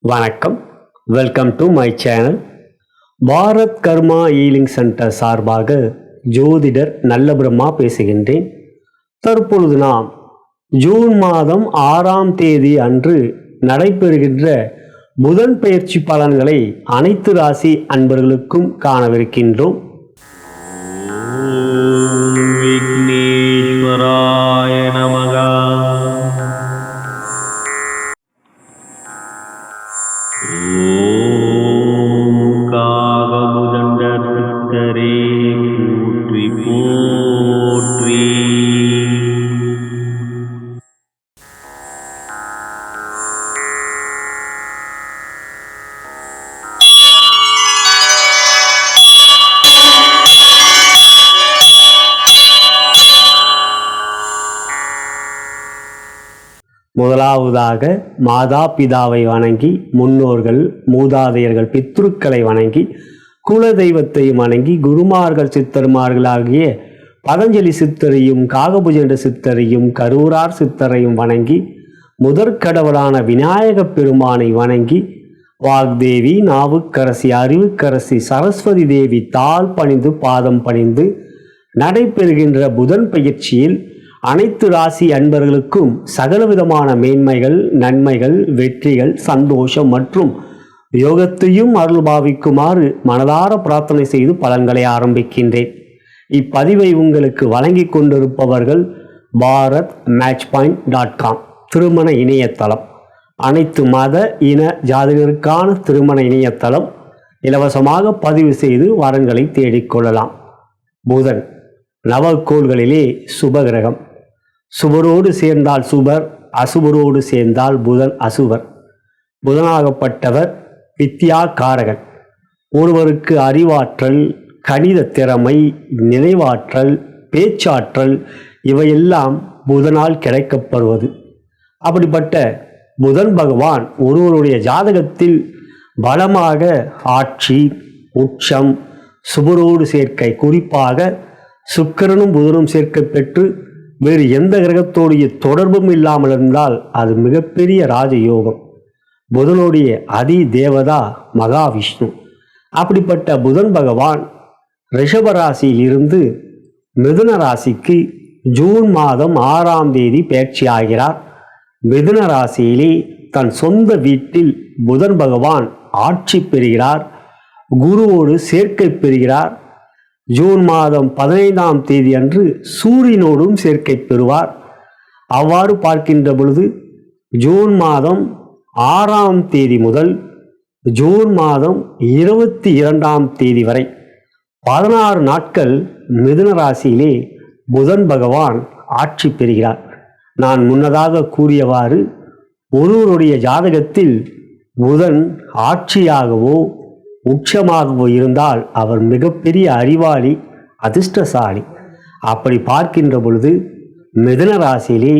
வணக்கம், welcome to my channel. Bharat karma healing centre சார்பாக ஜோதிடர் நல்ல பிரம்மா பேசுகின்றேன். தற்பொழுது நாம் ஜூன் மாதம் 6ஆம் தேதி அன்று நடைபெறுகின்ற புதன் பெயர்ச்சி பலன்களை அனைத்து ராசி அன்பர்களுக்கும் காணவிருக்கின்றோம். விக்னேஸ்வராய நமக. ஓம் காகபுதண்ட சித்தரே போற்றி போற்றி. முதலாவதாக மாதா பிதாவை வணங்கி, முன்னோர்கள் மூதாதையர்கள் பித்ருக்களை வணங்கி, குல தெய்வத்தையும் வணங்கி, குருமார்கள் சித்தர்மார்களாகிய பதஞ்சலி சித்தரையும் காகபுஜண்ட சித்தரையும் கரூரார் சித்தரையும் வணங்கி, முதற்கடவுளான விநாயக பெருமானை வணங்கி, வாக்தேவி நாவுக்கரசி அறிவுக்கரசி சரஸ்வதி தேவி தாள் பணிந்து பாதம் பணிந்து நடைபெறுகின்ற புதன் பயிற்சியில் அனைத்து ராசி அன்பர்களுக்கும் சகலவிதமான மேன்மைகள், நன்மைகள், வெற்றிகள், சந்தோஷம் மற்றும் யோகத்தையும் அருள் பாவிக்குமாறு மனதார பிரார்த்தனை செய்து பலன்களை ஆரம்பிக்கின்றேன். இப்பதிவை உங்களுக்கு வழங்கி கொண்டிருப்பவர்கள் bharatmatchpoint.com திருமண இணையதளம். அனைத்து மத இன ஜாதகருக்கான திருமண இணையதளம். இலவசமாக பதிவு செய்து வரன்களை தேடிக்கொள்ளலாம். புதன் நவக்கோள்களிலே சுபகிரகம். சுபரோடு சேர்ந்தால் சுபர், அசுபரோடு சேர்ந்தால் புதன் அசுபர். புதனாகப்பட்டவர் வித்யா காரகன். ஒருவருக்கு அறிவாற்றல், கணித திறமை, நினைவாற்றல், பேச்சாற்றல் இவையெல்லாம் புதனால் கிடைக்கப்படுவது. அப்படிப்பட்ட புதன் பகவான் ஒருவருடைய ஜாதகத்தில் பலமாக ஆட்சி, உச்சம், சுபரோடு சேர்க்கை, குறிப்பாக சுக்கிரனும் புதனும் சேர்க்கை பெற்று வேறு எந்த கிரகத்தோடைய தொடர்பும் இல்லாமல் இருந்தால் அது மிகப்பெரிய ராஜயோகம். புதனுடைய அதி தேவதா மகாவிஷ்ணு. அப்படிப்பட்ட புதன் பகவான் ரிஷபராசியில் இருந்து மிதுன ராசிக்கு ஜூன் மாதம் 6ஆம் தேதி பயிற்சி ஆகிறார். மிதுன ராசியிலே தன் சொந்த வீட்டில் புதன் பகவான் ஆட்சி பெறுகிறார். குருவோடு சேர்க்கை பெறுகிறார். ஜூன் மாதம் 15ஆம் தேதி அன்று சூரியனோடும் சேர்க்கை பெறுவார். அவ்வாறு பார்க்கின்ற பொழுது ஜூன் மாதம் 6ஆம் தேதி முதல் ஜூன் மாதம் 22ஆம் தேதி வரை 16 நாட்கள் மிதுன ராசியிலே புதன் பகவான் ஆட்சி பெறுகிறார். நான் முன்னதாக கூறியவாறு ஒருவருடைய ஜாதகத்தில் புதன் ஆட்சியாகவோ உச்சமாகவோ இருந்தால் அவர் மிகப்பெரிய அறிவாளி, அதிர்ஷ்டசாலி. அப்படி பார்க்கின்ற பொழுது மிதுன ராசியிலே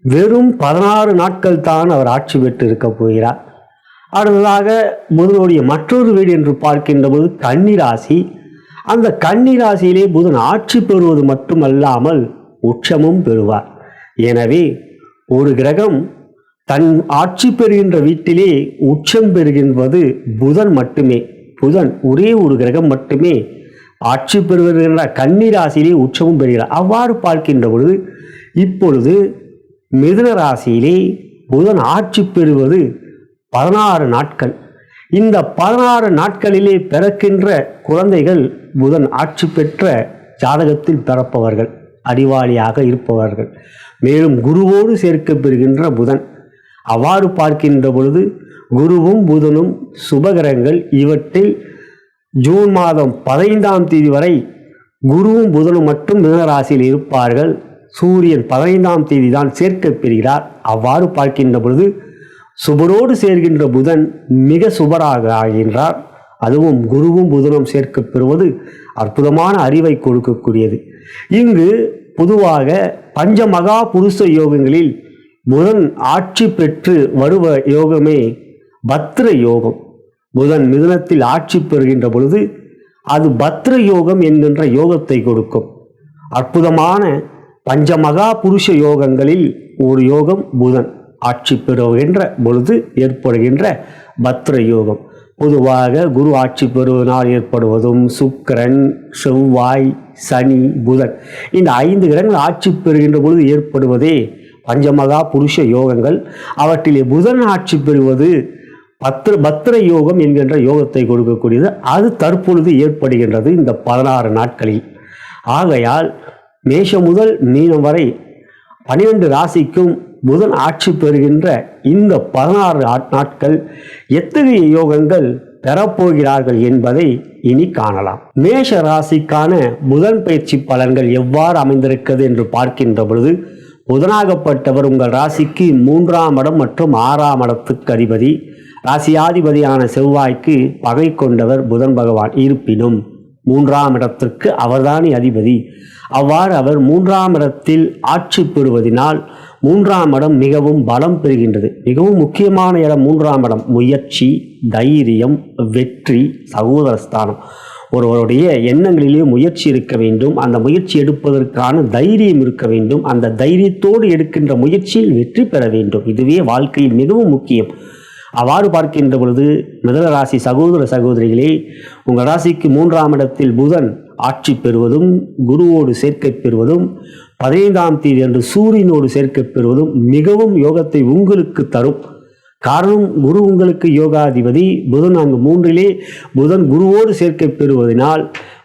வெறும் 16 நாட்கள் தான் அவர் ஆட்சி பெற்று இருக்க போகிறார். அடுத்ததாக புதனுடைய மற்றொரு வீடு என்று பார்க்கின்ற போது கன்னி ராசி. அந்த கன்னி ராசியிலே புதன் ஆட்சி பெறுவது மட்டுமல்லாமல் உச்சமும் பெறுவார். எனவே ஒரு கிரகம் தன் ஆட்சி பெறுகின்ற வீட்டிலே உச்சம் பெறுகின்றது புதன் மட்டுமே. புதன் ஒரே ஒரு கிரகம் மட்டுமே ஆட்சி பெறுகின்ற கன்னி ராசியிலே உச்சமும் பெறுகிறார். அவ்வாறு பார்க்கின்ற பொழுது இப்பொழுது மிதுன ராசியிலே புதன் ஆட்சி பெறுவது 16 நாட்கள். இந்த 16 நாட்களிலே பிறக்கின்ற குழந்தைகள் புதன் ஆட்சி பெற்ற ஜாதகத்தில் பிறப்பவர்கள், அறிவாளியாக இருப்பவர்கள். மேலும் குருவோடு சேர்க்க பெறுகின்ற புதன். அவ்வாறு பார்க்கின்ற பொழுது குருவும் புதனும் சுபகிரகங்கள். இவற்றில் ஜூன் மாதம் 15ஆம் தேதி வரை குருவும் புதனும் மட்டும் மிதுனராசியில் இருப்பார்கள். சூரியன் 15ஆம் தேதி தான் சேர்க்கை பெறுகிறார். அவ்வாறு பார்க்கின்ற பொழுது சுபரோடு சேர்கின்ற புதன் மிக சுபராக ஆகின்றார். அதுவும் குருவும் புதனும் சேர்க்க பெறுவது அற்புதமான அறிவை கொடுக்கக்கூடியது. இங்கு பொதுவாக பஞ்சமகா புருஷ யோகங்களில் புதன் ஆட்சி பெற்று வருவ யோகமே பத்ர யோகம். புதன் மிதுனத்தில் ஆட்சி பெறுகின்ற பொழுது அது பத்ர யோகம் என்கின்ற யோகத்தை கொடுக்கும். அற்புதமான பஞ்சமகா புருஷ யோகங்களில் ஒரு யோகம் புதன். ஆட்சி பெறுகின்ற பொழுது ஏற்படுகின்ற பத்ர யோகம். பொதுவாக குரு ஆட்சி பெறுவதனால் ஏற்படுவதும் சுக்கிரன், செவ்வாய், சனி, புதன் இந்த 5 கிரகங்கள் ஆட்சி பெறுகின்ற பொழுது ஏற்படுவதே பஞ்சமகா புருஷ யோகங்கள். அவற்றிலே புதன் ஆட்சி பெறுவது பத்ர யோகம் என்கின்ற யோகத்தை கொடுக்கக்கூடியது. அது தற்பொழுது ஏற்படுகின்றது இந்த 16 நாட்களில். ஆகையால் மேஷம் முதல் மீனம் வரை 12 ராசிக்கும் புதன் ஆட்சி பெறுகின்ற இந்த 16 நாட்கள் எத்தகைய யோகங்கள் பெறப்போகிறார்கள் என்பதை இனி காணலாம். மேஷ ராசிக்கான புதன் பயிற்சி பலன்கள் எவ்வாறு அமைந்திருக்கிறது என்று பார்க்கின்ற பொழுது, புதனாகப்பட்டவர் உங்கள் ராசிக்கு 3ஆம் இடம் மற்றும் 6ஆம் இடத்துக்கு அதிபதி. ராசியாதிபதியான செவ்வாய்க்கு பகை கொண்டவர் புதன் பகவான். இருப்பினும் 3ஆம் இடத்திற்கு அவர்தானே அதிபதி. அவ்வாறு அவர் 3ஆம் இடத்தில் ஆட்சி பெறுவதனால் 3ஆம் இடம் மிகவும் பலம் பெறுகின்றது. மிகவும் முக்கியமான இடம் 3ஆம் இடம். முயற்சி, தைரியம், வெற்றி, சகோதரஸ்தானம். ஒருவருடைய எண்ணங்களிலேயே முயற்சி இருக்க வேண்டும். அந்த முயற்சி எடுப்பதற்கான தைரியம் இருக்க வேண்டும். அந்த தைரியத்தோடு எடுக்கின்ற முயற்சியில் வெற்றி பெற வேண்டும். இதுவே வாழ்க்கையில் மிகவும் முக்கியம். அவ்வாறு பார்க்கின்ற பொழுது மிதுன ராசி சகோதர சகோதரிகளே, உங்கள் ராசிக்கு 3ஆம் இடத்தில் புதன் ஆட்சி பெறுவதும் குருவோடு சேர்க்கை பெறுவதும் 15ஆம் தேதி அன்று சூரியனோடு சேர்க்கை பெறுவதும் மிகவும் யோகத்தை உங்களுக்கு தரும். காரணம், குரு உங்களுக்கு யோகாதிபதி. புதன் அங்கு 3லே புதன் குருவோடு சேர்க்கை பெறுவதனால்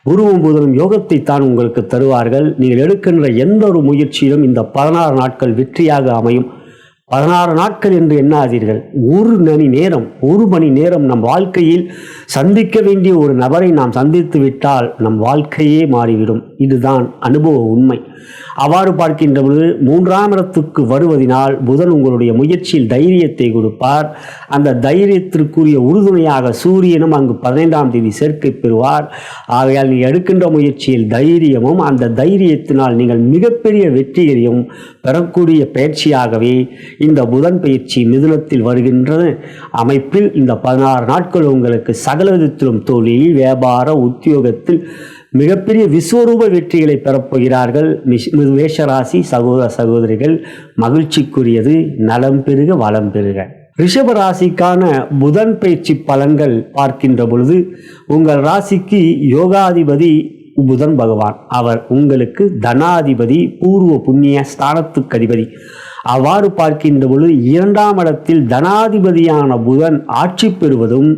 குருவும் புதனும் யோகத்தை தான் உங்களுக்கு தருவார்கள். நீங்கள் எடுக்கின்ற எந்த ஒரு முயற்சியிலும் இந்த 16 நாட்கள் வெற்றியாக அமையும். 16 நாட்கள் என்று எண்ணாதீர்கள். ஒரு மணி நேரம் நம் வாழ்க்கையில் சந்திக்க வேண்டிய ஒரு நபரை நாம் சந்தித்து விட்டால் நம் வாழ்க்கையே மாறிவிடும். இதுதான் அனுபவ உண்மை. அவ்வாறு பார்க்கின்ற பொழுது 3ஆம் இடத்துக்கு வருவதனால் புதன் உங்களுடைய முயற்சியில் தைரியத்தை கொடுப்பார். அந்த தைரியத்திற்குரிய உறுதுணையாக சூரியனும் அங்கு 15ஆம் தேதி சேர்க்கை பெறுவார். ஆகையால் நீங்கள் எடுக்கின்ற முயற்சியில் தைரியமும் அந்த தைரியத்தினால் நீங்கள் மிகப்பெரிய வெற்றியையும் பெறக்கூடிய பயிற்சியாகவே இந்த புதன் பயிற்சி மிதுனத்தில் வருகின்ற அமைப்பில் இந்த 16 நாட்கள் உங்களுக்கு சகல விதத்திலும் தொழில், வியாபார, உத்தியோகத்தில் மிகப்பெரிய விஸ்வரூப வெற்றிகளை பெறப்போகிறார்கள். மேஷராசி சகோதர சகோதரிகள், மகிழ்ச்சிக்குரியது. நலம் பெருக, வளம் பெருக. ரிஷப ராசிக்கான புதன் பயிற்சி பலன்கள் பார்க்கின்ற பொழுது, உங்கள் ராசிக்கு யோகாதிபதி புதன் பகவான். அவர் உங்களுக்கு தனாதிபதி, பூர்வ புண்ணிய ஸ்தானத்துக்கு அதிபதி. அவ்வாறு பார்க்கின்ற பொழுது 2ஆம் இடத்தில் தனாதிபதியான புதன் ஆட்சி பெறுவதும்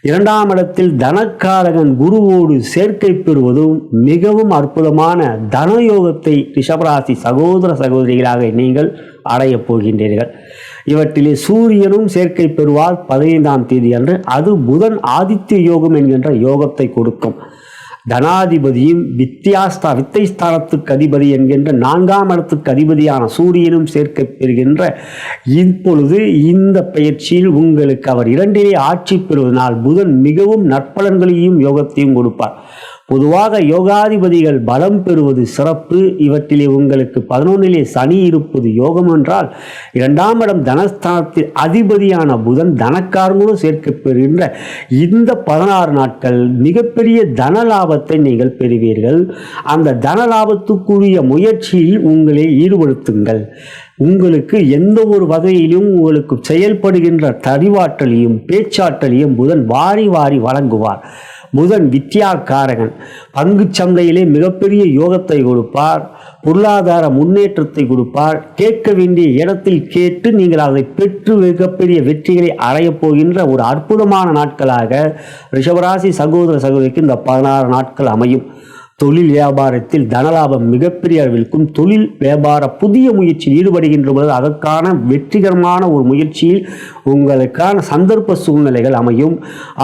2ஆம் இடத்தில் தனக்காரகன் குருவோடு சேர்க்கை பெறுவதும் மிகவும் அற்புதமான தனயோகத்தை ரிஷபராசி சகோதர சகோதரிகளாக நீங்கள் அடையப் போகின்றீர்கள். இவற்றிலே சூரியனும் சேர்க்கை பெறுவார் 15ஆம் தேதி அன்று. அது புதன் ஆதித்ய யோகம் என்கின்ற யோகத்தை கொடுக்கும். தனாதிபதியும் வித்தை ஸ்தானத்துக்கு அதிபதி என்கின்ற 4ஆம் இடத்துக்கு அதிபதியான சூரியனும் சேர்க்கை பெறுகின்ற இப்பொழுது இந்த பயிற்சியில் உங்களுக்கு அவர் 2லே ஆட்சி பெறுவதனால் புதன் மிகவும் நற்பலன்களையும் யோகத்தையும் கொடுப்பார். பொதுவாக யோகாதிபதிகள் பலம் பெறுவது சிறப்பு. இவற்றிலே உங்களுக்கு 11லே சனி இருப்பது யோகம் என்றால், 2ஆம் இடம் தனஸ்தானத்தில் அதிபதியான புதன் தனக்காரங்களும் சேர்க்க பெறுகின்ற இந்த 16 நாட்கள் மிகப்பெரிய தன லாபத்தை நீங்கள் பெறுவீர்கள். அந்த தன லாபத்துக்குரிய முயற்சியில் உங்களை ஈடுபடுத்துங்கள். உங்களுக்கு எந்த ஒரு வகையிலும் உங்களுக்கு செயல்படுகின்ற அறிவாற்றலையும் பேச்சாற்றலையும் புதன் வாரி வாரி வழங்குவார். புதன் வித்யாகாரகன். பங்கு சந்தையிலே மிகப்பெரிய யோகத்தை கொடுப்பார். பொருளாதார முன்னேற்றத்தை கொடுப்பார். கேட்க வேண்டிய இடத்தில் கேட்டு நீங்கள் அதை பெற்று மிகப்பெரிய வெற்றிகளை அடையப் போகின்ற ஒரு அற்புதமான நாட்களாக ரிஷபராசி சகோதர சகோதரிக்கு இந்த 16 நாட்கள் அமையும். தொழில் வியாபாரத்தில் தனலாபம் மிகப்பெரிய அளவிற்கும், தொழில் வியாபார புதிய முயற்சியில் ஈடுபடுகின்ற பொழுது அதற்கான வெற்றிகரமான ஒரு முயற்சியில் உங்களுக்கான சந்தர்ப்ப சூழ்நிலைகள் அமையும்.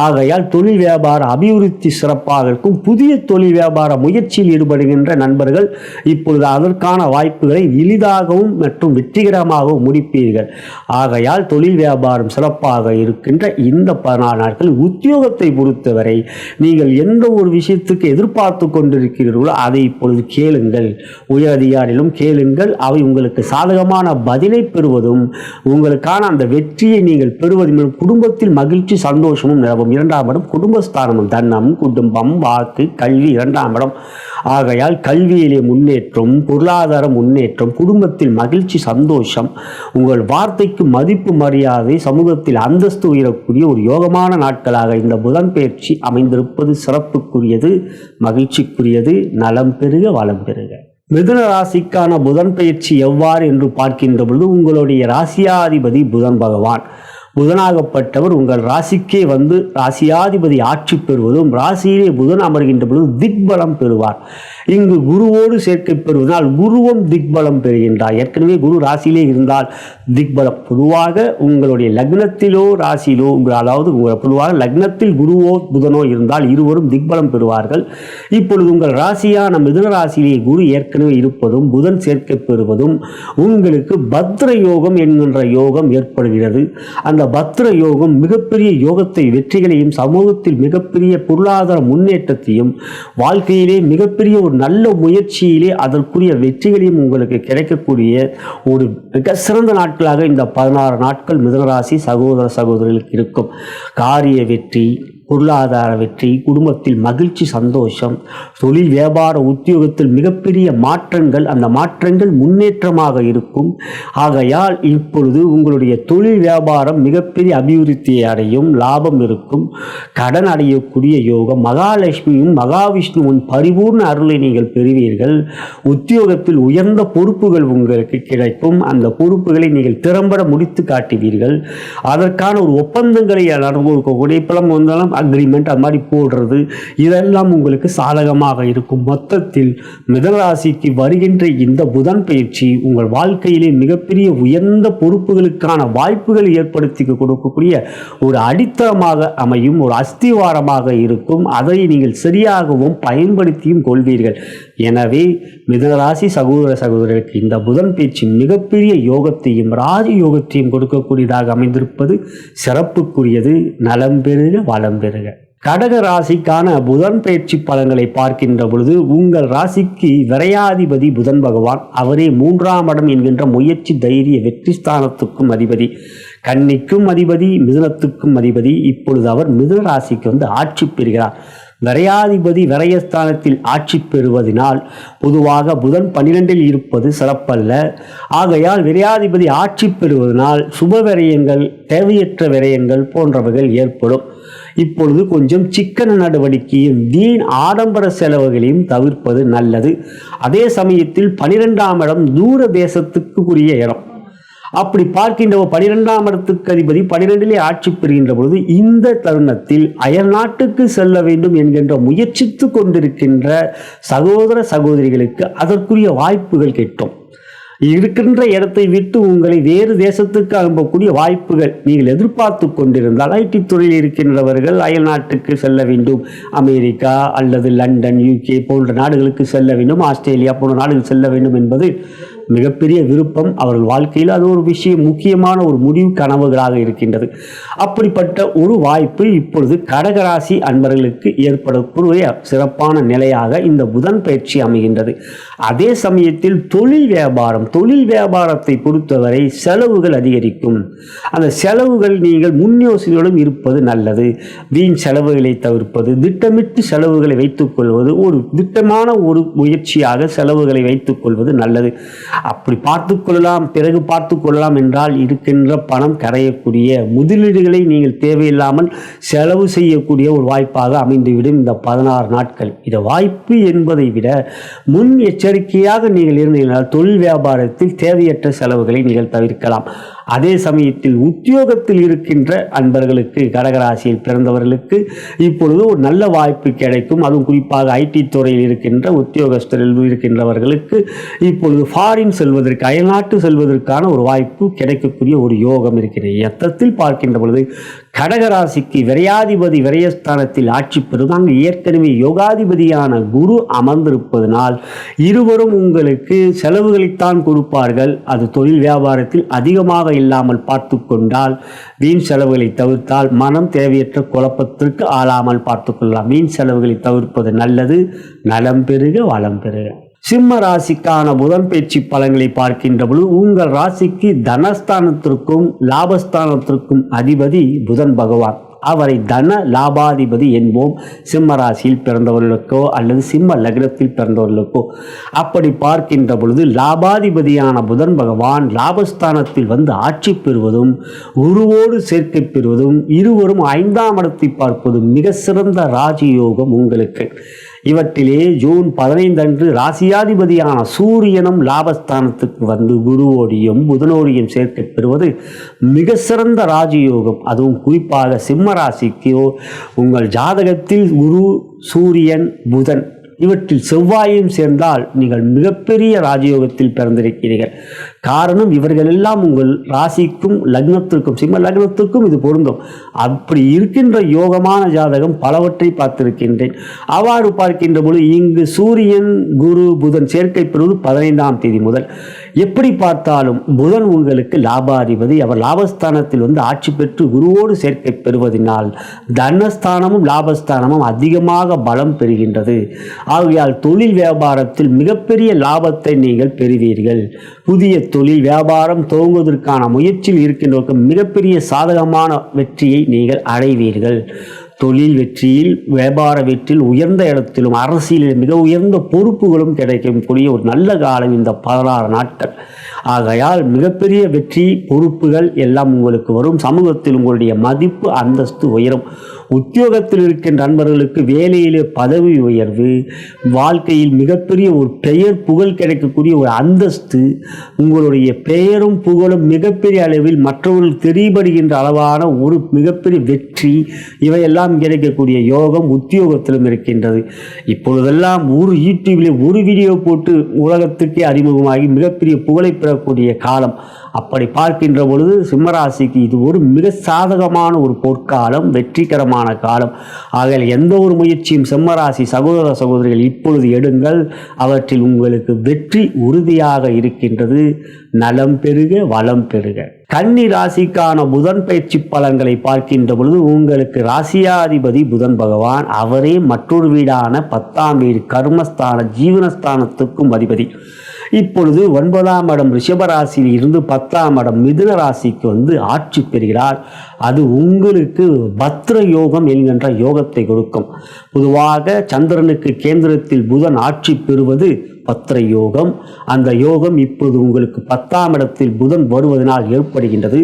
ஆகையால் தொழில் வியாபார அபிவிருத்தி சிறப்பாக இருக்கும். புதிய தொழில் வியாபார முயற்சியில் ஈடுபடுகின்ற நண்பர்கள் இப்பொழுது அதற்கான வாய்ப்புகளை எளிதாகவும் மற்றும் வெற்றிகரமாகவும் முடிப்பீர்கள். ஆகையால் தொழில் வியாபாரம் சிறப்பாக இருக்கின்ற இந்த 14 நாட்கள் உத்தியோகத்தை பொறுத்தவரை நீங்கள் எந்த ஒரு விஷயத்துக்கு எதிர்பார்த்து கொண்டு கொண்டிருக்கிறீர்களோ அதை இப்பொழுது கேளுங்கள். உயர் அதிகாரிகளும் கேளுங்கள். அவை உங்களுக்கு சாதகமான பதிலை பெறுவதும் உங்களுக்கான அந்த வெற்றியை நீங்கள் பெறுவதும் குடும்பத்தில் மகிழ்ச்சி சந்தோஷமும் நிலவும். 2ஆம் இடம் குடும்பஸ்தானமும் தன்னம் குடும்பம் வாக்கு கல்வி 2ஆம் இடம். ஆகையால் கல்வியிலே முன்னேற்றம், பொருளாதார முன்னேற்றம், குடும்பத்தில் மகிழ்ச்சி சந்தோஷம், உங்கள் வார்த்தைக்கு மதிப்பு மரியாதை, சமூகத்தில் அந்தஸ்து உயரக்கூடிய ஒரு யோகமான நாட்களாக இந்த புதன் பயிற்சி அமைந்திருப்பது சிறப்புக்குரியது, மகிழ்ச்சிக்குரியது. நலம் பெருக வளம் பெறுக. மிதுன ராசிக்கான புதன் பயிற்சி எவ்வாறு என்று பார்க்கின்ற பொழுது உங்களுடைய ராசியாதிபதி புதன் பகவான். புதனாகப்பட்டவர் உங்கள் ராசிக்கே வந்து ராசியாதிபதி ஆட்சி பெறுவதும் ராசியிலே புதன் அமர்கின்ற பொழுது திக்பலம் பெறுவார். இங்கு குருவோடு சேர்க்கை பெறுவதால் குருவும் திக்பலம் பெறுகின்றார். ஏற்கனவே குரு ராசியிலே இருந்தால் திக்பலம். பொதுவாக உங்களுடைய லக்னத்திலோ ராசியிலோ, அதாவது பொதுவாக லக்னத்தில் குருவோ புதனோ இருந்தால் இருவரும் திக்பலம் பெறுவார்கள். இப்பொழுது உங்கள் ராசியான மிதுன ராசியிலே குரு ஏற்கனவே இருப்பதும் புதன் சேர்க்கை பெறுவதும் உங்களுக்கு பத்ர யோகம் என்கின்ற யோகம் ஏற்படுகிறது. அந்த பத்ர யோகம் மிகப்பெரிய யோகத்தை, வெற்றிகளையும், சமூகத்தில் மிகப்பெரிய பொருளாதார முன்னேற்றத்தையும், வாழ்க்கையிலே மிகப்பெரிய ஒரு நல்ல முயற்சியிலே அதற்குரிய வெற்றிகளையும் உங்களுக்கு கிடைக்கக்கூடிய ஒரு மிக சிறந்த நாட்களாக இந்த 16 நாட்கள் மிதுனராசி சகோதர சகோதரிகளுக்கு இருக்கும். காரிய வெற்றி, பொருளாதார வெற்றி, குடும்பத்தில் மகிழ்ச்சி சந்தோஷம், தொழில் வியாபார உத்தியோகத்தில் மிகப்பெரிய மாற்றங்கள், அந்த மாற்றங்கள் முன்னேற்றமாக இருக்கும். ஆகையால் இப்பொழுது உங்களுடைய தொழில் வியாபாரம் மிகப்பெரிய அபிவிருத்தியை அடையும், லாபம் இருக்கும், கடன் அடையக்கூடிய யோகம், மகாலட்சுமியும் மகாவிஷ்ணுவின் பரிபூர்ண அருளை நீங்கள் பெறுவீர்கள். உத்தியோகத்தில் உயர்ந்த பொறுப்புகள் உங்களுக்கு கிடைக்கும். அந்த பொறுப்புகளை நீங்கள் திறம்பட முடித்து காட்டுவீர்கள். அதற்கான ஒரு ஒப்பந்தங்களை நடக்கக்கூடிய இப்பெல்லாம் வந்தாலும் அக்ரிமெண்ட் அது மாதிரி போடுறது, இதெல்லாம் உங்களுக்கு சாதகமாக இருக்கும். மொத்தத்தில் மிதுனராசிக்கு வருகின்ற இந்த புதன் பயிற்சி உங்கள் வாழ்க்கையிலே மிகப்பெரிய உயர்ந்த பொறுப்புகளுக்கான வாய்ப்புகளை ஏற்படுத்தி கொடுக்கக்கூடிய ஒரு அடித்தளமாக அமையும், ஒரு அஸ்திவாரமாக இருக்கும். அதை நீங்கள் சரியாகவும் பயன்படுத்தியும் கொள்வீர்கள். எனவே மிதுனராசி சகோதர சகோதரருக்கு இந்த புதன் பயிற்சி மிகப்பெரிய யோகத்தையும் ராஜயோகத்தையும் கொடுக்கக்கூடியதாக அமைந்திருப்பது சிறப்புக்குரியது. நலம் பெறுக வளம் பெறுக. கடக ராசிக்கான புதன் பயிற்சி பலன்களை பார்க்கின்ற பொழுது உங்கள் ராசிக்கு விரையாதிபதி புதன் பகவான். அவரே 3ஆம் இடம் என்கின்ற முயற்சி, தைரிய, வெற்றி ஸ்தானத்துக்கும் அதிபதி, கன்னிக்கும் அதிபதி, மிதுனத்துக்கும் அதிபதி. இப்பொழுது அவர் மிதுன ராசிக்கு வந்து ஆட்சி பெறுகிறார். விரையாதிபதி விரயஸ்தானத்தில் ஆட்சி பெறுவதனால் பொதுவாக புதன் 12இல் இருப்பது சிறப்பல்ல. ஆகையால் விரையாதிபதி ஆட்சி பெறுவதனால் சுப விரயங்கள், தேவையற்ற விரயங்கள் போன்றவைகள் ஏற்படும். இப்பொழுது கொஞ்சம் சிக்கன நடவடிக்கையும் வீண் ஆடம்பர செலவுகளையும் தவிர்ப்பது நல்லது. அதே சமயத்தில் 12ஆம் இடம் தூர தேசத்துக்கு உரிய இடம். அப்படி பார்க்கின்ற 12ஆம் இடத்துக்கு அதிபதி 12இலே ஆட்சி பெறுகின்ற பொழுது இந்த தருணத்தில் அயல் நாட்டுக்கு செல்ல வேண்டும் என்கின்ற முயற்சித்து கொண்டிருக்கின்ற சகோதர சகோதரிகளுக்கு அதற்குரிய வாய்ப்புகள் கிட்டும். இருக்கின்ற இடத்தை விட்டு உங்களை வேறு தேசத்துக்கு அனுப்பக்கூடிய வாய்ப்புகள் நீங்கள் எதிர்பார்த்து கொண்டிருந்தால், ஐடி துறையில் இருக்கின்றவர்கள் அயல் நாட்டுக்கு செல்ல வேண்டும், அமெரிக்கா அல்லது லண்டன், யூகே போன்ற நாடுகளுக்கு செல்ல வேண்டும், ஆஸ்திரேலியா போன்ற நாடுகள் செல்ல வேண்டும் என்பது மிகப்பெரிய விருப்பம். அவர்கள் வாழ்க்கையில் அது ஒரு விஷயம், முக்கியமான ஒரு முடிவு கனவுகளாக இருக்கின்றது. அப்படிப்பட்ட ஒரு வாய்ப்பு இப்பொழுது கடகராசி அன்பர்களுக்கு ஏற்படக்கூடிய சிறப்பான நிலையாக இந்த புதன் பயிற்சி அமைகின்றது. அதே சமயத்தில் தொழில் வியாபாரத்தை பொறுத்தவரை செலவுகள் அதிகரிக்கும். அந்த செலவுகள் நீங்கள் முன் யோசனையுடன் இருப்பது நல்லது. வீண் செலவுகளை தவிர்ப்பது, திட்டமிட்டு செலவுகளை வைத்துக் கொள்வது, ஒரு திட்டமான ஒரு முயற்சியாக செலவுகளை வைத்துக் கொள்வது நல்லது. அப்படி பார்த்து கொள்ளலாம், பிறகு பார்த்து கொள்ளலாம் என்றால் இருக்கின்ற பணம் கரையக்கூடிய முதலீடுகளை நீங்கள் தேவையில்லாமல் செலவு செய்யக்கூடிய ஒரு வாய்ப்பாக அமைந்துவிடும் இந்த 16 நாட்கள். இந்த வாய்ப்பு என்பதை விட முன் எச்சரிக்கையாக நீங்கள் இருந்தீர்கள் தொழில் வியாபாரத்தில் தேவையற்ற செலவுகளை நீங்கள் தவிர்க்கலாம். அதே சமயத்தில் உத்தியோகத்தில் இருக்கின்ற அன்பர்களுக்கு, கடகராசியில் பிறந்தவர்களுக்கு இப்பொழுது ஒரு நல்ல வாய்ப்பு கிடைக்கும். அதுவும் குறிப்பாக ஐடி துறையில் இருக்கின்ற உத்தியோகஸ்தரில் இருக்கின்றவர்களுக்கு இப்பொழுது ஃபாரின் செல்வதற்கு, அயல்நாட்டு செல்வதற்கான ஒரு வாய்ப்பு கிடைக்கக்கூடிய ஒரு யோகம் இருக்கிறது. மொத்தத்தில் பார்க்கின்ற பொழுது கடகராசிக்கு விரையாதிபதி விரயஸ்தானத்தில் ஆட்சி பெறும். அங்கு ஏற்கனவே யோகாதிபதியான குரு அமர்ந்திருப்பதனால் இருவரும் உங்களுக்கு செலவுகளைத்தான் கொடுப்பார்கள். அது தொழில் வியாபாரத்தில் அதிகமாக இல்லாமல் பார்த்து கொண்டால், வீண் செலவுகளை தவிர்த்தால் மனம் தேவையற்ற குழப்பத்திற்கு ஆளாமல் பார்த்து கொள்ளலாம். வீண் செலவுகளை தவிர்ப்பது நல்லது. நலம் பெறுக, வளம் பெறுக. சிம்ம ராசிக்கான புதன் பேச்சு பலன்களை பார்க்கின்ற பொழுது உங்கள் ராசிக்கு தனஸ்தானத்திற்கும் லாபஸ்தானத்திற்கும் அதிபதி புதன் பகவான். அவரை தன லாபாதிபதி என்போம் சிம்ம ராசியில் பிறந்தவர்களுக்கோ அல்லது சிம்ம லக்னத்தில் பிறந்தவர்களுக்கோ. அப்படி பார்க்கின்ற பொழுது லாபாதிபதியான புதன் பகவான் லாபஸ்தானத்தில் வந்து ஆட்சி பெறுவதும் குருவோடு சேர்க்கை பெறுவதும் இருவரும் 5ஆம் இடத்தை பார்ப்பதும் மிக சிறந்த ராஜயோகம் உங்களுக்கு. இவற்றிலே ஜூன் 15 அன்று ராசியாதிபதியான சூரியனும் லாபஸ்தானத்துக்கு வந்து குருவோடியும் புதனோடியும் சேர்க்கை பெறுவது மிக சிறந்த ராஜயோகம். அதுவும் குறிப்பாக சிம்ம ராசிக்கோ உங்கள் ஜாதகத்தில் குரு, சூரியன், புதன் இவற்றில் செவ்வாயும் சேர்ந்தால் நீங்கள் மிகப்பெரிய ராஜயோகத்தில் பிறந்திருக்கிறீர்கள். காரணம், இவர்கள் எல்லாம் உங்கள் ராசிக்கும் லக்னத்திற்கும் சிம்ம லக்னத்திற்கும் இது பொருந்தும். அப்படி இருக்கின்ற யோகமான ஜாதகம் பலவற்றை பார்த்திருக்கின்றேன். அவ்வாறு பார்க்கின்ற பொழுது இங்கு சூரியன், குரு, புதன் சேர்க்கை பெறுவது 15ஆம் தேதி முதல். எப்படி பார்த்தாலும் புதன் உங்களுக்கு லாபாதிபதி. அவர் லாபஸ்தானத்தில் வந்து ஆட்சி பெற்று குருவோடு சேர்க்கை பெறுவதனால் தனஸ்தானமும் லாபஸ்தானமும் அதிகமாக பலம் பெறுகின்றது. ஆகையால் தொழில் வியாபாரத்தில் மிகப்பெரிய லாபத்தை நீங்கள் பெறுவீர்கள். புதிய தொழில் வியாபாரம் துவங்குவதற்கான முயற்சியில் இருக்கின்றவருக்கு மிகப்பெரிய சாதகமான வெற்றியை நீங்கள் அடைவீர்கள். தொழில் வெற்றியில், வியாபார வெற்றியில் உயர்ந்த இடத்திலும் அரசியலில் மிக உயர்ந்த பொறுப்புகளும் கிடைக்கக்கூடிய ஒரு நல்ல காலம் இந்த 16 நாட்கள். ஆகையால் மிகப்பெரிய வெற்றி, பொறுப்புகள் எல்லாம் உங்களுக்கு வரும். சமூகத்தில் உங்களுடைய மதிப்பு, அந்தஸ்து உயரும். உத்தியோகத்தில் இருக்கின்ற நண்பர்களுக்கு வேலையிலே பதவி உயர்வு, வாழ்க்கையில் மிகப்பெரிய ஒரு பெயர், புகழ் கிடைக்கக்கூடிய ஒரு அந்தஸ்து, உங்களுடைய பெயரும் புகழும் மிகப்பெரிய அளவில் மற்றவர்கள் தெரியப்படுகின்ற அளவான ஒரு மிகப்பெரிய வெற்றி, இவையெல்லாம் கிடைக்கக்கூடிய யோகம் உத்தியோகத்திலும் இருக்கின்றது. இப்பொழுதெல்லாம் ஒரு யூடியூபிலே ஒரு வீடியோ போட்டு உலகத்துக்கே அறிமுகமாகி மிகப்பெரிய புகழை பெறக்கூடிய காலம். அப்படி பார்க்கின்ற பொழுது சிம்மராசிக்கு இது ஒரு மிக சாதகமான ஒரு பொற்காலம், வெற்றிகரமான காலம். ஆகையால் எந்த ஒரு முயற்சியும் சிம்மராசி சகோதர சகோதரிகள் இப்பொழுது எடுங்கள். அவற்றில் உங்களுக்கு வெற்றி உறுதியாக இருக்கின்றது. நலம் பெறுக, வளம் பெறுக. கன்னி ராசிக்கான புதன் பயிற்சி பலன்களை பார்க்கின்ற பொழுது உங்களுக்கு ராசியாதிபதி புதன் பகவான். அவரே மற்றொரு வீடான 10ஆம் வீடு கர்மஸ்தான ஜீவனஸ்தானத்துக்கும் அதிபதி. இப்பொழுது 9ஆம் இடம் ரிஷபராசியில் இருந்து 10ஆம் இடம் மிதுன ராசிக்கு வந்து ஆட்சி பெறுகிறார். அது உங்களுக்கு பத்ர யோகம் என்கின்ற யோகத்தை கொடுக்கும். பொதுவாக சந்திரனுக்கு கேந்திரத்தில் புதன் ஆட்சி பெறுவது பத்திர யோகம். அந்த யோகம் இப்பொழுது உங்களுக்கு 10ஆம் இடத்தில் புதன் வருவதனால் ஏற்படுகின்றது.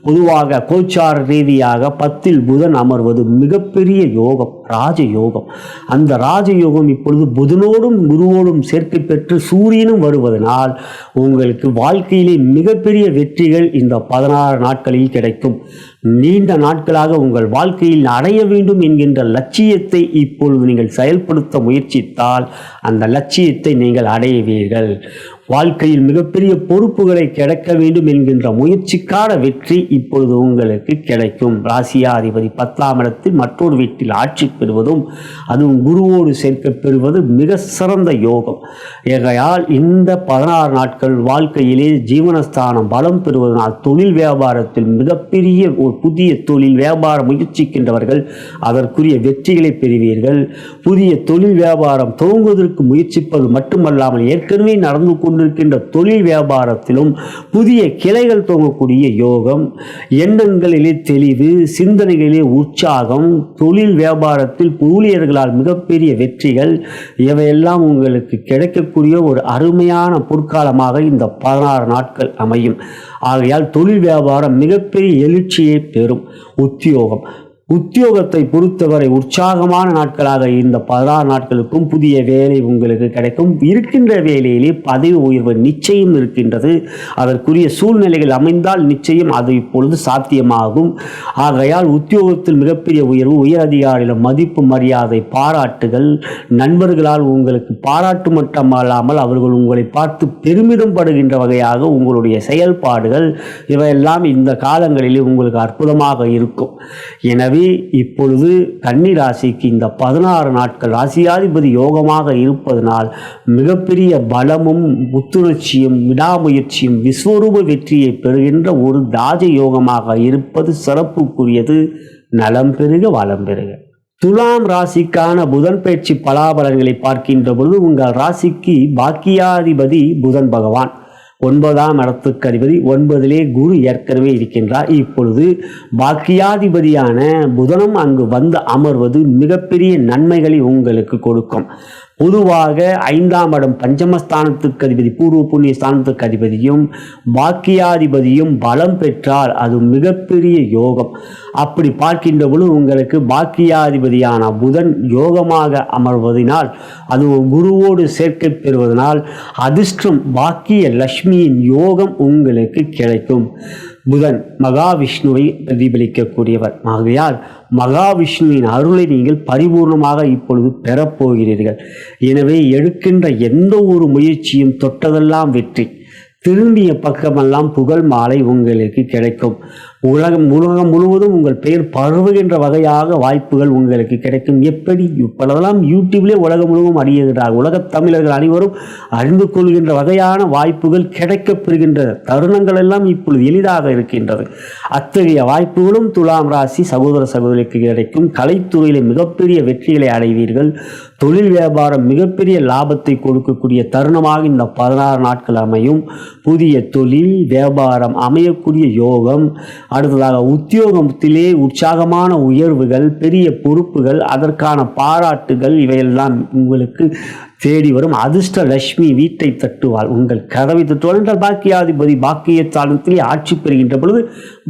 பொதுவாக கோச்சார ரீதியாக 10இல் புதன் அமர்வது மிகப்பெரிய யோகம், ராஜயோகம். அந்த ராஜயோகம் இப்பொழுது புதனோடும் குருவோடும் சேர்க்கை பெற்று சூரியனும் வருவதனால் உங்களுக்கு வாழ்க்கையிலே மிகப்பெரிய வெற்றிகள் இந்த 16 நாட்களில் கிடைக்கும். நீண்ட நாட்களாக உங்கள் வாழ்க்கையில் அடைய வேண்டும் என்கின்ற லட்சியத்தை இப்பொழுது நீங்கள் செயல்படுத்த முயற்சித்தால் அந்த லட்சியத்தை நீங்கள் அடைவீர்கள். வாழ்க்கையில் மிகப்பெரிய பொறுப்புகளை கிடைக்க வேண்டும் என்கின்ற முயற்சிக்கான வெற்றி இப்பொழுது உங்களுக்கு கிடைக்கும். ராசியாதிபதி 10ஆம் இடத்தில் மற்றொரு வீட்டில் ஆட்சி பெறுவதும் அதுவும் குருவோடு சேர்க்க பெறுவது மிக சிறந்த யோகம். ஆகையால் இந்த 16 நாட்கள் வாழ்க்கையிலே ஜீவனஸ்தானம் பலம் பெறுவதனால் தொழில் வியாபாரத்தில் மிகப்பெரிய ஒரு புதிய தொழில் வியாபாரம் முயற்சிக்கின்றவர்கள் அதற்குரிய வெற்றிகளை பெறுவீர்கள். புதிய தொழில் வியாபாரம் துவங்குவதற்கு முயற்சிப்பது மட்டுமல்லாமல் ஏற்கனவே நடந்து கொண்டிருக்கின்ற தொழில் வியாபாரத்திலும் புதிய கிளைகள் துவங்கக்கூடிய யோகம். எண்ணங்களிலே தெளிவு, சிந்தனைகளிலே உற்சாகம், தொழில் வியாபாரத்தில் ஊழியர்களால் மிகப்பெரிய வெற்றிகள், இவையெல்லாம் உங்களுக்கு கிடைக்கக்கூடிய ஒரு அருமையான பொற்காலமாக இந்த 16 நாட்கள் அமையும். ஆகையால் தொழில் வியாபாரம் மிகப்பெரிய எழுச்சியை பெறும். உத்தியோகம் உத்தியோகத்தை பொறுத்தவரை உற்சாகமான நாட்களாக இந்த 16 நாட்களுக்கும் புதிய வேலை உங்களுக்கு கிடைக்கும். இருக்கின்ற வேலையிலே பதவி உயர்வு நிச்சயம் இருக்கின்றது. அதற்குரிய சூழ்நிலைகள் அமைந்தால் நிச்சயம் அது இப்பொழுது சாத்தியமாகும். ஆகையால் உத்தியோகத்தில் மிகப்பெரிய உயர்வு, உயர் அதிகாரிகள் மதிப்பு, மரியாதை, பாராட்டுகள், நண்பர்களால் உங்களுக்கு பாராட்டு மட்டுமல்லாமல் அவர்கள் உங்களை பார்த்து பெருமிதம் படுகின்ற வகையாக உங்களுடைய செயல்பாடுகள் இவையெல்லாம் இந்த காலங்களிலே உங்களுக்கு அற்புதமாக இருக்கும். எனவே இப்பொழுது கன்னி ராசிக்கு இந்த 16 நாட்கள் ராசியாதிபதி யோகமாக இருப்பதனால் மிகப்பெரிய பலமும் புத்துணர்ச்சியும் விடாமுயற்சியும் விஸ்வரூப வெற்றியை பெறுகின்ற ஒரு ராஜ யோகமாக இருப்பது சிறப்புக்குரியது. நலம் பெருக வளம் பெருக. துலாம் ராசிக்கான புதன் பயிற்சி பலாபலன்களை பார்க்கின்ற பொழுது உங்கள் ராசிக்கு பாக்கியாதிபதி புதன் பகவான், 9ஆம் இடத்துக்கு அதிபதி, 9லே குரு ஏற்கனவே இருக்கின்றார். இப்பொழுது பாக்கியாதிபதியான புதனும் அங்கு வந்து அமர்வது மிகப்பெரிய நன்மைகளை உங்களுக்கு கொடுக்கும். பொதுவாக 5ஆம் இடம் பஞ்சமஸ்தானத்துக்கு அதிபதி, பூர்வ புண்ணிய ஸ்தானத்துக்கு அதிபதியும் பாக்கியாதிபதியும் பலம் பெற்றால் அது மிகப்பெரிய யோகம். அப்படி பார்க்கின்ற பொழுது உங்களுக்கு பாக்கியாதிபதியான புதன் யோகமாக அமர்வதனால், அது குருவோடு சேர்க்கை பெறுவதனால் அதிர்ஷ்டம் பாக்கிய லட்சுமியின் யோகம் உங்களுக்கு கிடைக்கும். புதன் மகாவிஷ்ணுவை பிரதிபலிக்கக்கூடியவர். ஆகையால் மகாவிஷ்ணுவின் அருளை நீங்கள் பரிபூர்ணமாக இப்பொழுது பெறப்போகிறீர்கள். எனவே எடுக்கின்ற எந்த ஒரு முயற்சியும் தொட்டதெல்லாம் வெற்றி, திரும்பிய பக்கமெல்லாம் புகழ் மாலை உங்களுக்கு கிடைக்கும். உலகம் முழுவதும் உங்கள் பெயர் பரவுகின்ற வகையாக வாய்ப்புகள் உங்களுக்கு கிடைக்கும். எப்படி இப்பொழுதெல்லாம் யூடியூப்லேயே உலகம் முழுவதும் அறியுகிறார். உலகத் தமிழர்கள் அனைவரும் அறிந்து கொள்கின்ற வகையான வாய்ப்புகள் கிடைக்கப்பெறுகின்ற தருணங்கள் எல்லாம் இப்பொழுது எளிதாக இருக்கின்றது. அத்தகைய வாய்ப்புகளும் துலாம் ராசி சகோதர சகோதரிக்கு கிடைக்கும். கலைத்துறையில் மிகப்பெரிய வெற்றிகளை அடைவீர்கள். தொழில் வியாபாரம் மிகப்பெரிய லாபத்தை கொடுக்கக்கூடிய தருணமாக இந்த 16 நாட்கள் அமையும். புதிய தொழில் வியாபாரம் அமையக்கூடிய யோகம். அடுத்ததாக உத்தியோகத்திலே உற்சாகமான உயர்வுகள், பெரிய பொறுப்புகள், அதற்கான பாராட்டுகள் இவையெல்லாம் உங்களுக்கு தேடி வரும். அதிர்ஷ்ட லட்சுமி வீட்டை தட்டுவாள், உங்கள் கதவை தட்டுவாள் என்றால் பாக்கியாதிபதி பாக்கிய ஸ்தானத்திலே ஆட்சி பெறுகின்ற பொழுது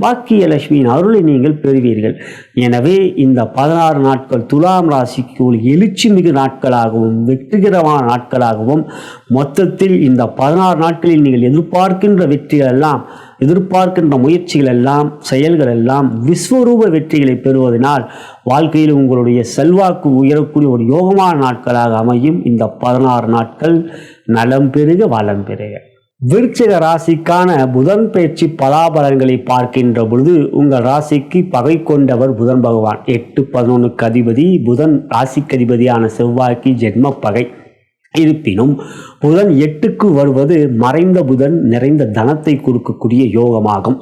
பாக்கிய லட்சுமியின் அருளை நீங்கள் பெறுவீர்கள். எனவே இந்த 16 நாட்கள் துலாம் ராசிக்கு ஒரு எழுச்சி மிகு நாட்களாகவும் வெற்றிகரமான நாட்களாகவும், மொத்தத்தில் இந்த 16 நாட்களில் நீங்கள் எதிர்பார்க்கின்ற வெற்றிகள் எல்லாம், எதிர்பார்க்கின்ற முயற்சிகள் எல்லாம், செயல்கள் எல்லாம் விஸ்வரூப வெற்றிகளை பெறுவதனால் வாழ்க்கையில் உங்களுடைய செல்வாக்கு உயரக்கூடிய ஒரு யோகமான நாட்களாக அமையும். இந்த 16 நாட்கள் நலம் பெருக வளம் பெருக. விருச்சிக ராசிக்கான புதன் பயிற்சி பலாபலன்களை பார்க்கின்ற பொழுது உங்கள் ராசிக்கு பகை கொண்டவர் புதன் பகவான். 8-11க்கு அதிபதி புதன், ராசிக்கு அதிபதியான செவ்வாய்க்கு ஜென்ம பகை. இருப்பினும் புதன் 8க்கு வருவது மறைந்த புதன் நிறைந்த தனத்தை கொடுக்கக்கூடிய யோகமாகும்.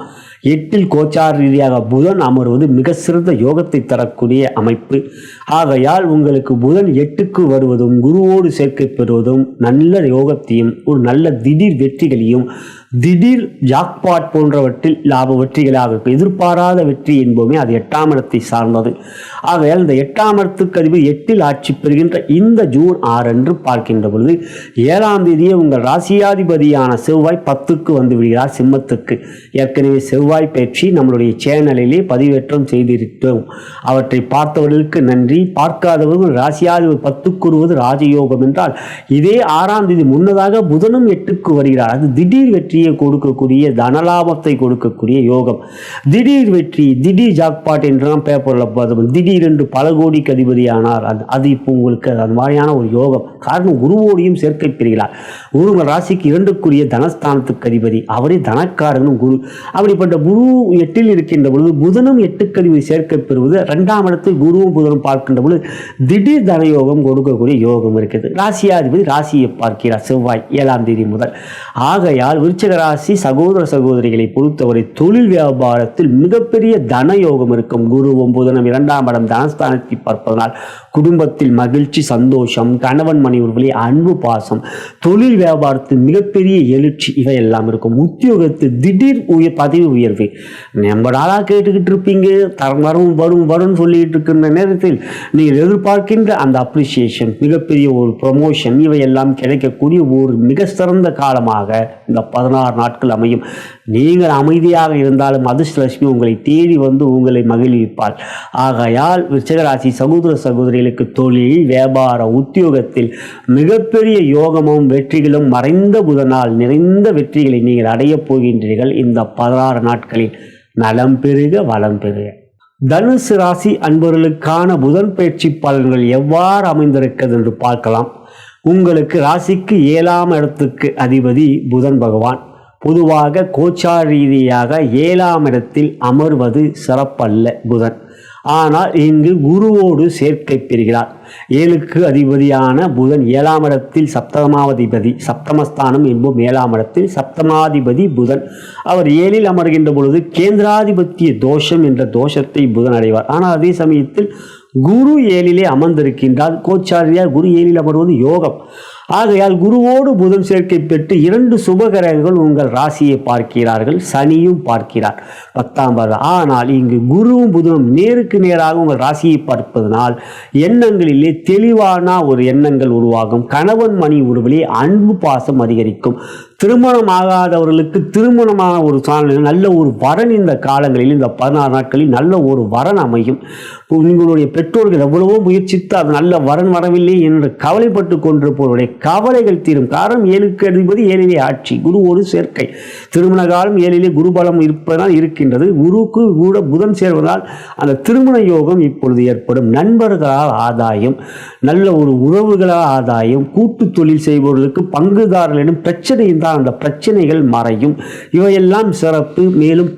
8ல் கோச்சார ரீதியாக புதன் அமர்வது மிக சிறந்த யோகத்தை தரக்கூடிய அமைப்பு. ஆகையால் உங்களுக்கு புதன் 8க்கு வருவதும் குருவோடு சேர்க்கை பெறுவதும் நல்ல யோகத்தையும் ஒரு நல்ல திடீர் வெற்றிகளையும், திடீர் ஜாக்பாட் போன்றவற்றில் லாப வெற்றிகளாக இருக்கும். எதிர்பாராத வெற்றி என்பதுமே அது 8ஆம் இடத்தை சார்ந்தது. ஆகையால் இந்த 8ஆம் இடத்துக்கு அதிபதி 8ல் ஆட்சி பெறுகின்ற இந்த ஜூன் 6 அன்று பார்க்கின்ற பொழுது 7ஆம் தேதியே உங்கள் ராசியாதிபதியான செவ்வாய் 10க்கு வந்து விடுகிறார், சிம்மத்துக்கு. ஏற்கனவே செவ்வாய் பயிற்சி நம்மளுடைய சேனலிலே பதிவேற்றம் செய்திருக்கிறோம். அவற்றை பார்த்தவர்களுக்கு நன்றி. பார்க்காதவர்கள் ராசியாதிபதி 10க்கு வருவது ராஜயோகம் என்றால், இதே 6ஆம் தேதி முன்னதாக புதனும் 8க்கு வருகிறார். அது திடீர் வெற்றியை கொடுக்கக்கூடிய, தனலாபத்தை கொடுக்கக்கூடிய யோகம். திடீர் வெற்றி, திடீர் ஜாக்பாட் என்றெல்லாம் பேப்பரில் பார்த்தோம். திடீர் என்று பல கோடிக்கு அதிபதியானார். அது இப்போ உங்களுக்கு அது மாதிரியான ஒரு யோகம். காரணம் குருவோடையும் சேர்க்கை பெறுகிறார். குரு உங்கள் ராசிக்கு 2க்குரிய தனஸ்தானத்துக்கு அதிபதி, அவரே தனக்காரனும் குரு. அப்படிப்பட்ட குரு 8ல் இருக்கின்ற பொழுது புதனும் 8க்கு அதிபதி சேர்க்கை பெறுவது, 2ஆம் இடத்தில் குருவும் புதனும் பார்க்கின்ற பொழுது திடீர் தன யோகம் கொடுக்கக்கூடிய யோகம் இருக்குது. ராசியாதிபதி ராசியை பார்க்கிறார் செவ்வாய் 7ஆம் தேதி முதல். ஆகையால் விருச்சிக ராசி சகோதர சகோதரிகளை பொறுத்தவரை தொழில் வியாபாரத்தில் மிகப்பெரிய தன யோகம் இருக்கும். குருவும் புதனும் 2ஆம் இடம் தனஸ்தானத்தை பார்ப்பதனால் குடும்பத்தில் மகிழ்ச்சி, சந்தோஷம், கணவன் மனைவி அன்பு, பாசம், தொழில் வியாபாரத்தில் மிகப்பெரிய எழுச்சி இவையெல்லாம் இருக்கும். உத்தியோகத்தில் திடீர் பதவி உயர்வு, உயர்வு. ரொம்ப நாளாக கேட்டுக்கிட்டு இருப்பீங்க, தரம் வரும் வரும் வரும்னு சொல்லிட்டு இருக்கின்ற நேரத்தில் நீங்கள் எதிர்பார்க்கின்ற அந்த அப்ரிசியேஷன், மிகப்பெரிய ஒரு ப்ரொமோஷன், இவையெல்லாம் கிடைக்கக்கூடிய ஒரு மிக சிறந்த காலமாக இந்த 16 நாட்கள் அமையும். நீங்கள் அமைதியாக இருந்தாலும் அதிர்ஷ்டலட்சுமி உங்களை தேடி வந்து உங்களை மகிழ்விப்பாள். ஆகையால் விருச்சிகராசி சகோதர சகோதரிகளுக்கு தொழில், வியாபார, உத்தியோகத்தில் மிகப்பெரிய யோகமும் வெற்றிகளும் மறைந்த புதனால் நிறைந்த வெற்றிகளை நீங்கள் அடையப் போகின்றீர்கள். இந்த 16 நாட்களில் நலம் பெருக வளம் பெருக. தனுசு ராசி அன்பர்களுக்கான புதன் பயிற்சி பலன்கள் எவ்வாறு அமைந்திருக்கிறது என்று பார்க்கலாம். உங்களுக்கு ராசிக்கு 7ஆம் இடத்துக்கு அதிபதி புதன் பகவான். பொதுவாக கோச்சார ரீதியாக 7ஆம் இடத்தில் அமர்வது சிறப்பல்ல புதன். ஆனால் இங்கு குருவோடு சேர்க்கை பெறுகிறார். 7க்கு அதிபதியான புதன் 7ஆம் இடத்தில் சப்தமாதிபதி, சப்தமஸ்தானம் என்போம் 7ஆம் இடத்தில் சப்தமாதிபதி புதன். அவர் 7இல் அமர்கின்ற பொழுது கேந்திராதிபத்திய தோஷம் என்ற தோஷத்தை புதன் அடைவார். ஆனால் அதே சமயத்தில் குரு 7இலே அமர்ந்திருக்கின்றார். கோச்சாரியா குரு 7இல் அமர்வது யோகம். ஆகையால் குருவோடு புதன் சேர்க்கை பெற்று 2 சுபகிரகங்கள் உங்கள் ராசியை பார்க்கிறார்கள். சனியும் பார்க்கிறார் 10ஆம் பாதம். ஆனால் இங்கு குருவும் புதனும் நேருக்கு நேராக உங்கள் ராசியை பார்ப்பதனால் எண்ணங்களிலே தெளிவான ஒரு எண்ணங்கள் உருவாகும். கணவன் மணி உறவிலே அன்பு பாசம் அதிகரிக்கும். திருமணம் ஆகாதவர்களுக்கு திருமணமான ஒரு சூழ்நிலை, நல்ல ஒரு வரன் இந்த காலங்களில், இந்த 16 நாட்களில் நல்ல ஒரு வரன் அமையும். உங்களுடைய பெற்றோர்கள் எவ்வளவோ முயற்சித்து அது நல்ல வரன் வரவில்லை என்று கவலைப்பட்டு கொண்டிருப்பவருடைய கவலைகள் தீரும். காரணம் 7க்கு அதிபதி 7இலே ஆட்சி, குரு ஒரு சேர்க்கை. திருமண காலம் 7இலே குருபலம் இருப்பதனால் இருக்கின்றது. குருக்கு கூட புதன் சேர்வதால் அந்த திருமண யோகம் இப்பொழுது ஏற்படும். நண்பர்களால் ஆதாயம், நல்ல ஒரு உறவுகளால் ஆதாயம், கூட்டு தொழில் செய்பவர்களுக்கு பங்குதாரர்களிடம் பிரச்சனை இருந்தால் அந்த பிரச்சனைகள் மறையும். இவையெல்லாம் சிறப்பு. மேலும்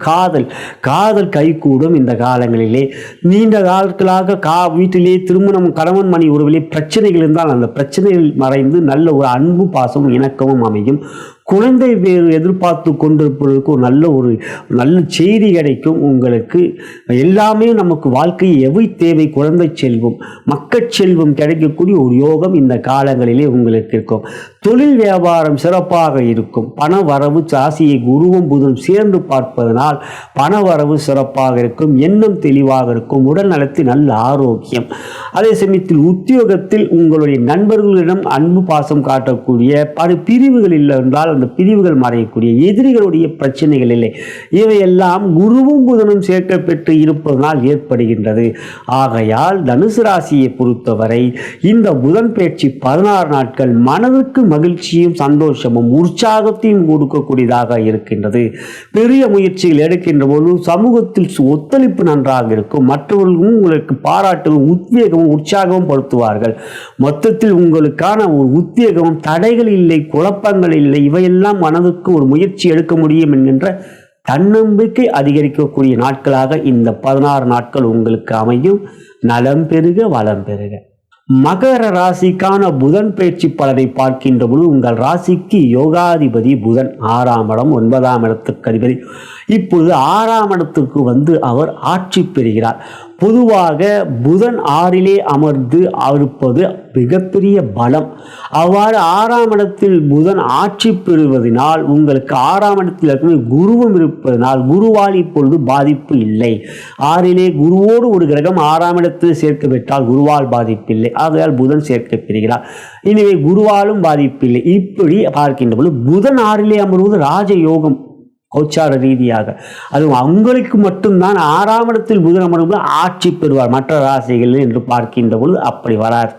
காதல் கைகூடும். இந்த காலங்களிலே நீண்ட காலங்களாக வீட்டிலே திருமணம், கணவன் மணி உறவிலே பிரச்சனைகள் இருந்தால் அந்த பிரச்சனைகள் மறைந்து நல்ல ஒரு அன்பு பாசமும் இணக்கமும் அமையும். குழந்தை பேர் எதிர்பார்த்து கொண்டிருப்பதற்கு ஒரு நல்ல செய்தி கிடைக்கும். உங்களுக்கு எல்லாமே நமக்கு வாழ்க்கை எவை தேவை, குழந்தை செல்வம், மக்கள் செல்வம் கிடைக்கக்கூடிய ஒரு யோகம் இந்த காலங்களிலே உங்களுக்கு இருக்கும். தொழில் வியாபாரம் சிறப்பாக இருக்கும். பண வரவு ராசியை குருவும் புதனும் சேர்ந்து பார்ப்பதனால் பண வரவு சிறப்பாக இருக்கும். எண்ணம் தெளிவாக இருக்கும். உடல் நலத்தில் நல்ல ஆரோக்கியம். அதே சமயத்தில் உத்தியோகத்தில் உங்களுடைய நண்பர்களிடம் அன்பு பாசம் காட்டக்கூடிய பல பிரிவுகள் இல்லை என்றால் அந்த பிரிவுகள் மறையக்கூடிய, எதிரிகளுடைய பிரச்சனைகள் இல்லை. இவையெல்லாம் குருவும் புதனும் சேர்க்க பெற்று இருப்பதனால் ஏற்படுகின்றது. ஆகையால் தனுசு ராசியை பொறுத்தவரை இந்த புதன் பயிற்சி 16 நாட்கள் மனதிற்கு மகிழ்ச்சியும் சந்தோஷமும் உற்சாகத்தையும் கொடுக்கக்கூடியதாக இருக்கின்றது. பெரிய முயற்சிகள் எடுக்கின்ற போது சமூகத்தில் ஒத்துழைப்பு நன்றாக இருக்கும். மற்றவர்களும் உங்களுக்கு பாராட்டவும் உத்வேகமும் உற்சாகமும் படுத்துவார்கள். மொத்தத்தில் உங்களுக்கான ஒரு உத்வேகமும், தடைகள் இல்லை, குழப்பங்கள் இல்லை. இவையெல்லாம் மனதுக்கு ஒரு முயற்சி எடுக்க முடியும் என்கின்ற தன்னம்பிக்கை அதிகரிக்கக்கூடிய நாட்களாக இந்த 16 நாட்கள் உங்களுக்கு அமையும். நலம் பெருக வளம் பெருக. மகர ராசிக்கான புதன் பயிற்சி பலனை பார்க்கின்ற பொழுது உங்கள் ராசிக்கு யோகாதிபதி புதன் 6ஆம் இடம் 9ஆம் இடத்துக்கு அதிபதி. இப்பொழுது 6ஆம் இடத்துக்கு வந்து அவர் ஆட்சி பெறுகிறார். பொதுவாக புதன் 6இலே அமர்ந்து இருப்பது மிகப்பெரிய பலம். அவ்வாறு 6ஆம் இடத்தில் புதன் ஆட்சி பெறுவதனால் உங்களுக்கு 6ஆம் இடத்தில் இருக்கிற குருவும் இருப்பதனால் குருவால் இப்பொழுது பாதிப்பு இல்லை. 6இலே குருவோடு ஒரு கிரகம் 6ஆம் இடத்தில் சேர்க்கப்பட்டால் குருவால் பாதிப்பில்லை. ஆகையால் புதன் சேர்க்க பெறுகிறார். எனவே குருவாலும் பாதிப்பில்லை. இப்படி பார்க்கின்ற பொழுது புதன் 6இலே அமர்வது ராஜயோகம். கோச்சார ரீதியாக அதுவும் அவங்களுக்கு மட்டும்தான் 6ஆம் இடத்தில் புதன் அமர்வு ஆட்சி பெறுவார். மற்ற ராசிகள் என்று பார்க்கின்ற பொழுது அப்படி வராது.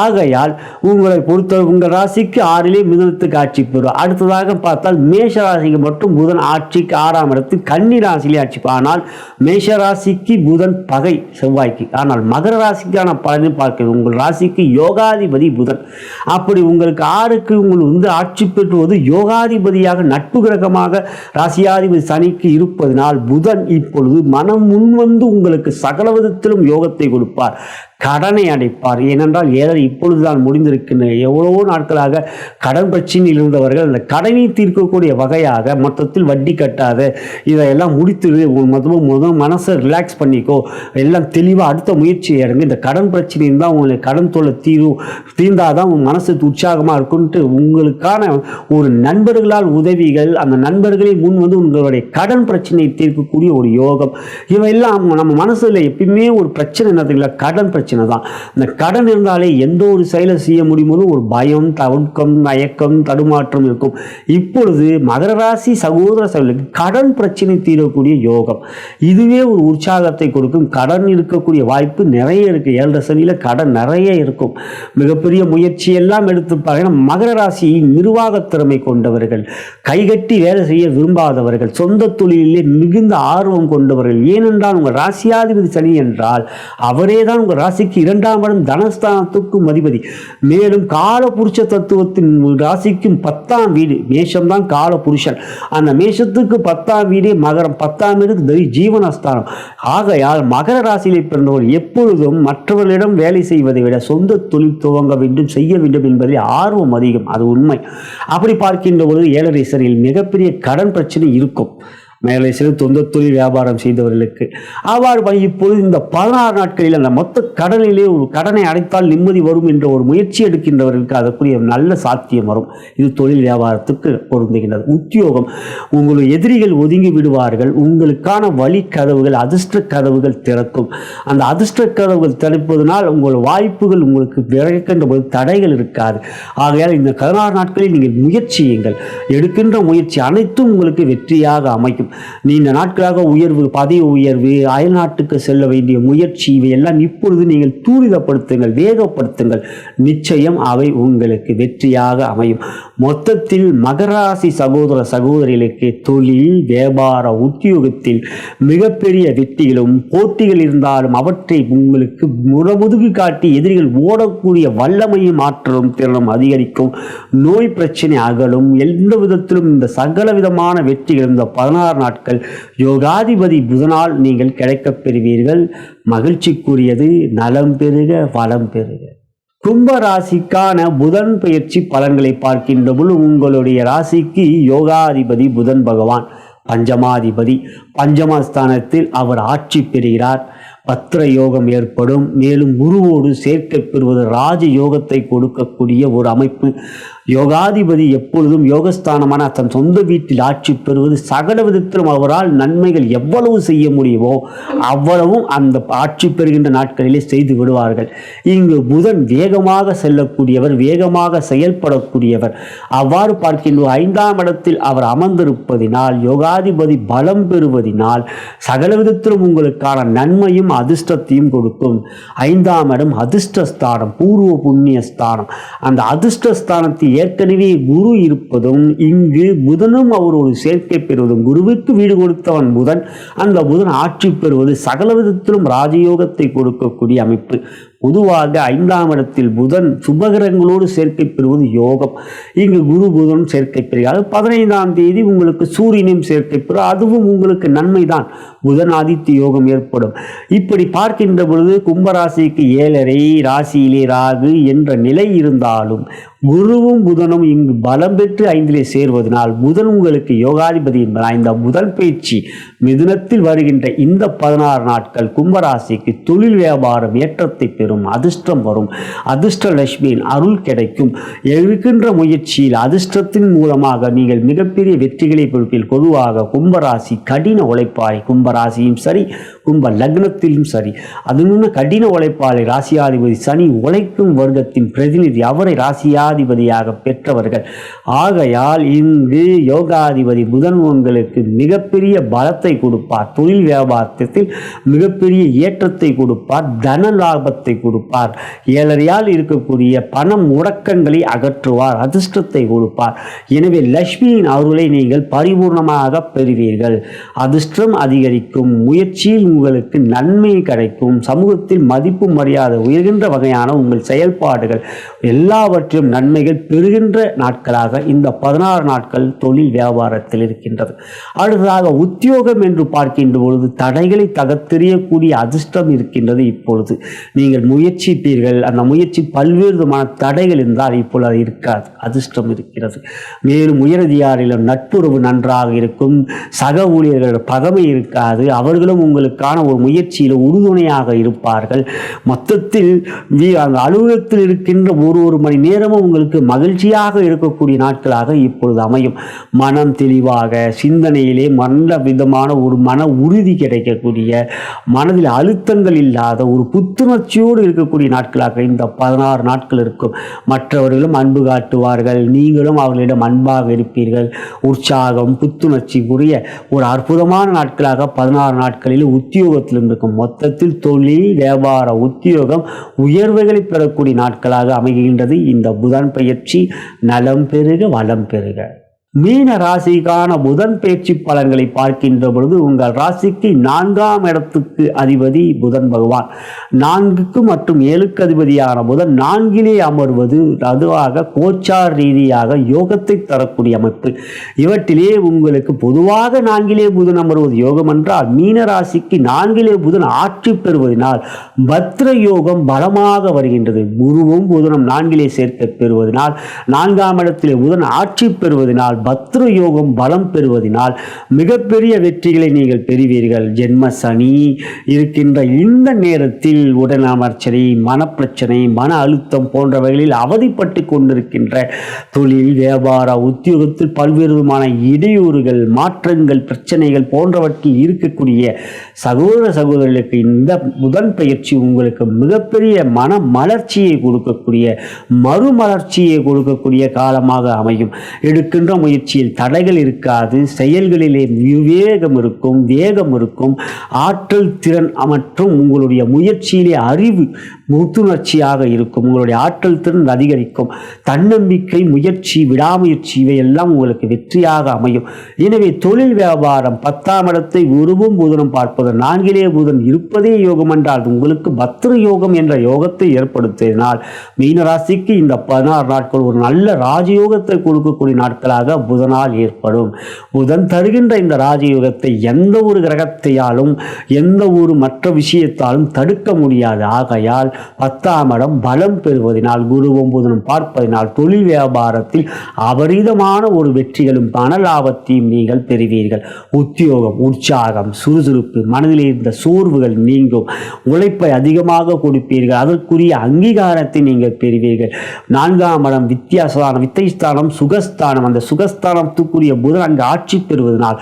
ஆகையால் உங்களை பொறுத்த உங்கள் ராசிக்கு 6இலே மிதுனத்துக்கு ஆட்சி பெறுவார். அடுத்ததாக பார்த்தால் மேஷ ராசிக்கு மட்டும் புதன் ஆட்சிக்கு 6ஆம் இடத்தில் கன்னி ராசியிலே ஆட்சி. ஆனால் மேஷ ராசிக்கு புதன் பகை செவ்வாய்க்கு. ஆனால் மகர ராசிக்கான பலனை பார்க்கிறது. உங்கள் ராசிக்கு யோகாதிபதி புதன். அப்படி உங்களுக்கு 6க்கு உங்கள் ஆட்சி பெற்றுவது யோகாதிபதியாக நட்பு கிரகமாக ராசியாதிபதி சனிக்கு இருப்பதனால் புதன் இப்பொழுது மனம் முன்வந்து உங்களுக்கு சகல விதத்திலும் யோகத்தை கொடுப்பார். கடனை அடைப்பார். ஏனென்றால் ஏழரை இப்பொழுதுதான் முடிந்திருக்கின்ற எவ்வளவோ நாட்களாக கடன் பிரச்சனையில் இருந்தவர்கள் அந்த கடனை தீர்க்கக்கூடிய வகையாக மொத்தத்தில் வட்டி கட்டாத இதையெல்லாம் முடித்துடு முதல் மனசை ரிலாக்ஸ் பண்ணிக்கோ, எல்லாம் தெளிவாக அடுத்த முயற்சி எடுங்க, இந்த கடன் பிரச்சனை இருந்தால் உங்களுக்கு கடன் தொல்லை தீர்ந்தாதான் உன் மனசு உற்சாகமாக இருக்குன்ட்டு உங்களுக்கான ஒரு நண்பர்களால் உதவிகள், அந்த நண்பர்களே முன் வந்து உங்களுடைய கடன் பிரச்சனையை தீர்க்கக்கூடிய ஒரு யோகம். இவையெல்லாம் நம்ம மனசுல எப்பயுமே ஒரு பிரச்சனை என்னதுங்களா, கடன் பிரச்சனை தான். இந்த கடன் இருந்தாலே எந்த ஒரு செயலை செய்ய முடியும்போது ஒரு பயம், தவிர்க்கம், தயக்கம், தடுமாற்றம் இருக்கும். இப்பொழுது மகர ராசி சகோதர சகோதரிகளுக்கு கடன் பிரச்சனை தீரக்கூடிய யோகம், இதுவே ஒரு உற்சாகத்தை கொடுக்கும். கடன் இருக்கக்கூடிய வாய்ப்பு நிறைய இருக்கு. 7 சனியில கடன் நிறைய இருக்கும். மிகப்பெரிய முயற்சி எல்லாம் எடுத்துப்பாங்க. மகர ராசி நிர்வாக திறமை கொண்டவர்கள், கைகட்டி வேலை செய்ய விரும்பாதவர்கள், சொந்த தொழிலிலே மிகுந்த ஆர்வம் கொண்டவர்கள். ஏனென்றால் உங்கள் ராசியாதிபதி சனி என்றால் அவரே தான் உங்கள் ராசிக்கு 2ஆம் இடம் தனஸ்தானத்துக்கும் அதிபதி. மேலும் கால புருஷ தத்துவத்தின் ராசிக்கும் 10ஆம் வீடு மேஷம்தான் கால புருஷன். அந்த மேஷத்துக்கு 10ஆம் வீடே மகரம், 10ஆம் வீடு ஜீவனஸ்தானம். ஆகையால் மகர ராசியிலே பிறந்தவர்கள் எப்பொழுதும் மற்றவர்களிடம் வேலை செய்வதை விட சொந்த தொழில் துவங்க வேண்டும், செய்ய வேண்டும் என்பதில் ஆர்வம் அதிகம். அது உண்மை. அப்படி பார்க்கின்ற பொழுது 7 சனியில் மிகப்பெரிய கடன் பிரச்சனை இருக்கும். மேலே சிறு சொந்த தொழில் வியாபாரம் செய்தவர்களுக்கு அவ்வாறு இப்பொழுது இந்த 16 நாட்களில் அந்த மொத்த கடனிலே ஒரு கடனை அடைத்தால் நிம்மதி வரும் என்ற ஒரு முயற்சி எடுக்கின்றவர்களுக்கு அதற்குரிய நல்ல சாத்தியம் வரும். இது தொழில் வியாபாரத்துக்கு பொருந்துகின்றது. உத்தியோகம், உங்களுடைய எதிரிகள் ஒதுங்கி விடுவார்கள். உங்களுக்கான வழி கதவுகள், அதிர்ஷ்ட கதவுகள் திறக்கும். அந்த அதிர்ஷ்ட கதவுகள் திறப்பதனால் உங்கள் வாய்ப்புகள் உங்களுக்கு விரைக்கின்ற போது தடைகள் இருக்காது. ஆகையால் இந்த 16 நாட்களில் நீங்கள் முயற்சியுங்கள். எடுக்கின்ற முயற்சி அனைத்தும் உங்களுக்கு வெற்றியாக அமைக்கும். நீண்ட நாட்களாக உயர்வு, பதவி உயர்வு, அயல்நாட்டுக்கு செல்ல வேண்டிய முயற்சி, இவையெல்லாம் இப்பொழுது நீங்கள் தூரிதப்படுத்துங்கள், வேகப்படுத்துங்கள். நிச்சயம் அவை உங்களுக்கு வெற்றியாக அமையும். மொத்தத்தில் மகராசி சகோதர சகோதரிகளுக்கு தொழில், வியாபார, உத்தியோகத்தில் மிகப்பெரிய வெற்றிகளும் போட்டிகள் இருந்தாலும் அவற்றை உங்களுக்கு முதுகு காட்டி எதிரிகள் ஓடக்கூடிய வல்லமையும் ஆற்றலும் திறனும் அதிகரிக்கும். நோய் பிரச்சனை அகலும். எந்த விதத்திலும் இந்த சகல விதமான வெற்றிகள் இந்த 16 நாட்கள் யோகாதிபதி புதனால் நீங்கள் கிடைக்கப் பெறுவீர்கள். மகிழ்ச்சிக்குரியது. நலம் பெறுக, வளம் பெறுக. கும்ப ராசிக்கான புதன் பயிற்சி பலன்களை பார்க்கின்ற பொழுது உங்களுடைய ராசிக்கு யோகாதிபதி புதன் பகவான் பஞ்சமாதிபதி. பஞ்சமஸ்தானத்தில் அவர் ஆட்சி பெறுகிறார். பத்திர யோகம் ஏற்படும். மேலும் குருவோடு சேர்க்கை பெறுவது ராஜ யோகத்தை கொடுக்கக்கூடிய ஒரு அமைப்பு. யோகாதிபதி எப்பொழுதும் யோகஸ்தானமான தன் சொந்த வீட்டில் ஆட்சி பெறுவது சகல விதத்திலும் அவரால் நன்மைகள் எவ்வளவு செய்ய முடியுமோ அவ்வளவும் அந்த ஆட்சி பெறுகின்ற நாட்களிலே செய்து விடுவார்கள். இங்கு புதன் வேகமாக செல்லக்கூடியவர், வேகமாக செயல்படக்கூடியவர். அவ்வாறு பார்க்கின்ற 5ஆம் இடத்தில் அவர் அமர்ந்திருப்பதினால், யோகாதிபதி பலம் பெறுவதினால் சகல விதத்திலும் உங்களுக்கான நன்மையும் அதிர்ஷ்டத்தையும் கொடுக்கும். 5ஆம் இடம் அதிர்ஷ்டஸ்தானம், பூர்வ புண்ணிய ஸ்தானம். அந்த அதிர்ஷ்டஸ்தானத்தில் ஏற்கனவே குரு இருப்பதும் இங்கு புதனும் அவரோடு சேர்க்கை பெறுவதும், குருவுக்கு வீடு கொடுத்தவன் புதன், அந்த புதன் ஆட்சி பெறுவது சகல விதத்திலும் ராஜயோகத்தை கொடுக்கக்கூடிய அமைப்பு. பொதுவாக 5ஆம் இடத்தில் புதன் சுபகிரகங்களோடு சேர்க்கை பெறுவது யோகம். இங்கு குரு புதன் சேர்க்கை பெறுகிறது. 15ஆம் தேதி உங்களுக்கு சூரியனும் சேர்க்கை பெறும். அதுவும் உங்களுக்கு நன்மைதான். புதன் ஆதித்ய யோகம் ஏற்படும். இப்படி பார்க்கின்ற பொழுது கும்பராசிக்கு 7.5 ராசியிலே ராகு என்ற நிலை இருந்தாலும் குருவும் புதனும் இங்கு பலம் பெற்று 5லே சேர்வதனால் புதன் உங்களுக்கு யோகாதிபதி என்பதால் இந்த முதல் பயிற்சி மிதுனத்தில் வருகின்ற இந்த 16 நாட்கள் கும்பராசிக்கு தொழில் வியாபாரம் ஏற்றத்தை பெறும். அதிர்ஷ்டம் வரும். அதிர்ஷ்ட லட்சுமியின் அருள் கிடைக்கும். இருக்கின்ற முயற்சியில் அதிர்ஷ்டத்தின் மூலமாக நீங்கள் மிகப்பெரிய வெற்றிகளை பெறுவீர்கள். பொதுவாக கும்பராசி கடின உழைப்பாளி. கும்பராசியும் சரி, கும்ப லக்னத்திலும் சரி, அது கடின உழைப்பாளி. ராசியாதிபதி சனி உழைக்கும் வர்க்கத்தின் பிரதிநிதி. அவரை ராசியாதிபதியாக பெற்றவர்கள். ஆகையால் இங்கு யோகாதிபதி புதன் உங்களுக்கு மிகப்பெரிய பலத்தை கொடுப்பார். தொழில் வியாபாரத்தில் மிகப்பெரிய ஏற்றத்தை கொடுப்பார். தன லாபத்தை கொடுப்பார். 7.5 இருக்கக்கூடிய பணம் முடக்கங்களை அகற்றுவார். அதிர்ஷ்டத்தை கொடுப்பார். எனவே லட்சுமியின் அருளை நீங்கள் பரிபூர்ணமாக பெறுவீர்கள். அதிர்ஷ்டம் அதிகரிக்கும். முயற்சியில் உங்களுக்கு நன்மை கிடைக்கும். சமூகத்தில் மதிப்பு மரியாதை உயர்கின்ற வகையான உங்கள் செயல்பாடுகள் எல்லாவற்றையும் நன்மைகள் பெறுகின்ற நாட்களாக இந்த 16 நாட்கள் தொழில் வியாபாரத்தில் இருக்கின்றது. அடுத்ததாக உத்தியோகம் என்று பார்க்கின்ற பொழுது தடைகளை தகர்த்தெறியக்கூடிய அதிர்ஷ்டம் இருக்கின்றது. இப்பொழுது நீங்கள் முயற்சிப்பீர்கள், அந்த முயற்சி பல்வேறு விதமான தடைகள் இருந்தால் இப்பொழுது அது இருக்காது, அதிர்ஷ்டம் இருக்கிறது. மேலும் உயரதிகாரிகளும் நட்புறவு நன்றாக இருக்கும், சக ஊழியர்கள் பகமை இருக்காது, அவர்களும் உங்களுக்கான ஒரு முயற்சியில் உறுதுணையாக இருப்பார்கள். மொத்தத்தில் அந்த அலுவலகத்தில் இருக்கின்ற ஒரு மணி நேரமும் உங்களுக்கு மகிழ்ச்சியாக இருக்கக்கூடிய நாட்களாக இப்பொழுது அமையும். மனம் தெளிவாக, சிந்தனையிலே நல்ல விதமான ஒரு மன உறுதி கிடைக்கக்கூடிய, மனதில் அழுத்தங்கள் இல்லாத ஒரு புத்துணர்ச்சியோடு இருக்கக்கூடிய நாட்களாக இந்த 16 நாட்கள் இருக்கும். மற்றவர்களும் அன்பு காட்டுவார்கள், நீங்களும் அவர்களிடம் அன்பாக இருப்பீர்கள். உற்சாகம், புத்துணர்ச்சி கூடிய ஒரு அற்புதமான நாட்களாக 16 நாட்களில் உத்தியோகத்திலும் இருக்கும். மொத்தத்தில் தொழில், வியாபார, உத்தியோகம் உயர்வுகளை பெறக்கூடிய நாட்களாக அமைகின்றது இந்த புதன் பெயர்ச்சி. நலம் பெருக, வளம் பெருக. மீன ராசிக்கான புதன் பயிற்சி பலன்களை பார்க்கின்ற பொழுது உங்கள் ராசிக்கு 4ஆம் இடத்துக்கு அதிபதி புதன் பகவான், 4க்கு மற்றும் 7க்கு அதிபதியான புதன் 4லே அமர்வது அதுவாக கோச்சார் ரீதியாக யோகத்தை தரக்கூடிய அமைப்பு. இவற்றிலே உங்களுக்கு பொதுவாக 4லே புதன் அமர்வது யோகம் என்றால், மீன ராசிக்கு 4லே புதன் ஆட்சி பெறுவதனால் பத்ர யோகம் பலமாக வருகின்றது. குருவும் புதனும் 4லே சேர்க்க பெறுவதனால், 4ஆம் இடத்திலே புதன் ஆட்சி பெறுவதனால், பத்ர யோகம் பலம் பெறுவதனால் மிகப்பெரிய வெற்றிகளை நீங்கள் பெறுவீர்கள். ஜென்ம சனி இருக்கின்ற இந்த நேரத்தில் உடல் அமர்ச்சனை, மனப்பிரச்சனை, மன அழுத்தம் போன்றவைகளில் அவதிப்பட்டு கொண்டிருக்கின்ற தொழில், வியாபார, உத்தியோகத்தில் பல்வேறு விதமான இடையூறுகள், மாற்றங்கள், பிரச்சனைகள் போன்றவற்றில் இருக்கக்கூடிய சகோதர சகோதரிகளுக்கு இந்த புதன் பயிற்சி உங்களுக்கு மிகப்பெரிய மன மலர்ச்சியை கொடுக்கக்கூடிய, மறுமலர்ச்சியை கொடுக்கக்கூடிய காலமாக அமையும். எடுக்கின்ற முயற்சியில் தடைகள் இருக்காது, செயல்களிலே விவேகம் இருக்கும், வேகம் இருக்கும், ஆற்றல் திறன் மற்றும் உங்களுடைய முயற்சியிலே அறிவு புத்துணர்ச்சியாக இருக்கும். உங்களுடைய ஆற்றல் திறன் அதிகரிக்கும். தன்னம்பிக்கை, முயற்சி, விடாமுயற்சி இவையெல்லாம் உங்களுக்கு வெற்றியாக அமையும். எனவே தொழில் வியாபாரம் 10ஆம் இடத்தை குருவும் புதனும் பார்ப்பது, 4லே புதன் இருப்பதே யோகம் என்றால் உங்களுக்கு பத்ர யோகம் என்ற யோகத்தை ஏற்படுத்தினால் மீனராசிக்கு இந்த 16 நாட்கள் ஒரு நல்ல ராஜயோகத்தை கொடுக்கக்கூடிய நாட்களாக புதனால் ஏற்படும். புதன் தருகின்ற இந்த ராஜயோகத்தை எந்த ஒரு கிரகத்தையாலும் எந்த ஒரு மற்ற விஷயத்தாலும் தடுக்க முடியாது. ஆகையால் 10ஆம் இடம் பலம் பெறுவதனால், குருவும் புதனும் பார்ப்பதனால் தொழில் வியாபாரத்தில் அபரிதமான ஒரு வெற்றிகளும் பண லாபத்தையும் நீங்கள் பெறுவீர்கள். உத்தியோகம், உற்சாகம், சுறுசுறுப்பு, மனதில் இருந்த சோர்வுகள் நீங்கும். உழைப்பை அதிகமாக கொடுப்பீர்கள், அதற்குரிய அங்கீகாரத்தை நீங்கள் பெறுவீர்கள். 4ஆம் இடம் வித்தியாசமான வித்தைஸ்தானம், சுகஸ்தானம். அந்த சுகஸ்தானத்துக்குரிய புதன் அங்கு ஆட்சி பெறுவதனால்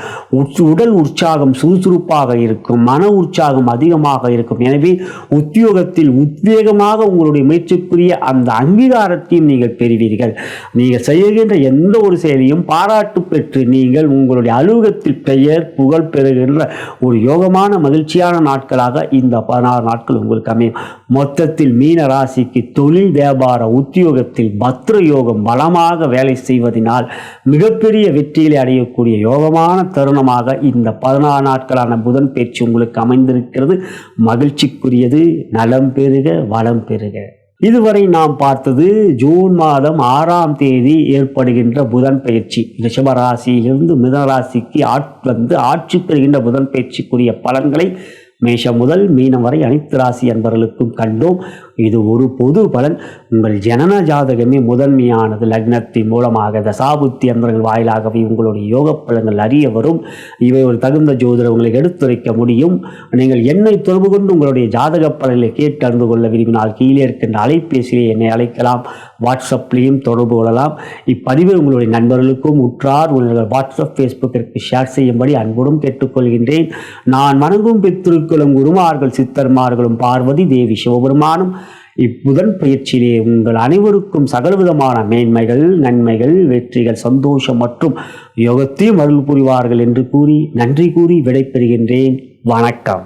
உடல் உற்சாகம் சுறுசுறுப்பாக இருக்கும், மன உற்சாகம் அதிகமாக இருக்கும். எனவே உத்தியோகத்தில் உத்வேகமாக உங்களுடைய முயற்சிக்குரிய அந்த அங்கீகாரத்தையும் நீங்கள் பெறுவீர்கள். நீங்கள் செய்கின்ற எந்த ஒரு செயலையும் பாராட்டு பெற்று நீங்கள் உங்களுடைய அலுவலகத்தில் பெயர் புகழ் பெறுகின்ற ஒரு யோகமான மகிழ்ச்சியான நாட்களாக இந்த 16 நாட்கள் உங்களுக்கு அமையும். மொத்தத்தில் மீன ராசிக்கு தொழில், வியாபார, உத்தியோகத்தில் பத்ர யோகம் பலமாக வேலை செய்வதனால் மிகப்பெரிய வெற்றிகளை அடையக்கூடிய யோகமான தருணமாக இந்த 16 நாட்களான புதன் பயிற்சி உங்களுக்கு அமைந்திருக்கிறது. மகிழ்ச்சிக்குரியது. நலம் பெறுக, வளம் பெறுக. இதுவரை நாம் பார்த்தது ஜூன் மாதம் 6ஆம் தேதி ஏற்படுகின்ற புதன் பயிற்சி. ரிஷபராசியிலிருந்து மிதனராசிக்கு ஆட்சி பெறுகின்ற புதன் பயிற்சிக்குரிய பலன்களை மேஷம் முதல் மீனம் வரை அனைத்து ராசி அன்பர்களுக்கும் கண்டோம். இது ஒரு பொது பலன். உங்கள் ஜனன ஜாதகமே முதன்மையானது. லக்னத்தின் மூலமாக தசாபுத்தி அந்தர்கள் வாயிலாகவே உங்களுடைய யோக பலன்கள் அறிய வரும். இவை ஒரு தகுந்த ஜோதிடர் உங்களுக்கு எடுத்துரைக்க முடியும். நீங்கள் என்னை தொடர்பு கொண்டு உங்களுடைய ஜாதக பலன்களை கேட்டு அறிந்து கொள்ள விரும்பினால் கீழே இருக்கின்ற அலைபேசியிலே என்னை அழைக்கலாம். வாட்ஸ்அப்லேயும் தொடர்பு கொள்ளலாம். இப்பதிவை உங்களுடைய நண்பர்களுக்கும் உற்றார் உங்கள் வாட்ஸ்அப், ஃபேஸ்புக்கிற்கு ஷேர் செய்யும்படி அன்புடன் கேட்டுக்கொள்கின்றேன். நான் வணங்கும் பித்திருக்களும் குருமார்கள், சித்தர்மார்களும், பார்வதி தேவி சிவபெருமானும் இப்புதன் பயிற்சியிலே உங்கள் அனைவருக்கும் சகலவிதமான மேன்மைகள், நன்மைகள், வெற்றிகள், சந்தோஷம் மற்றும் யோகத்தையும் அருள் புரிவார்கள் என்று கூறி நன்றி கூறி விடைபெறுகின்றேன். வணக்கம்.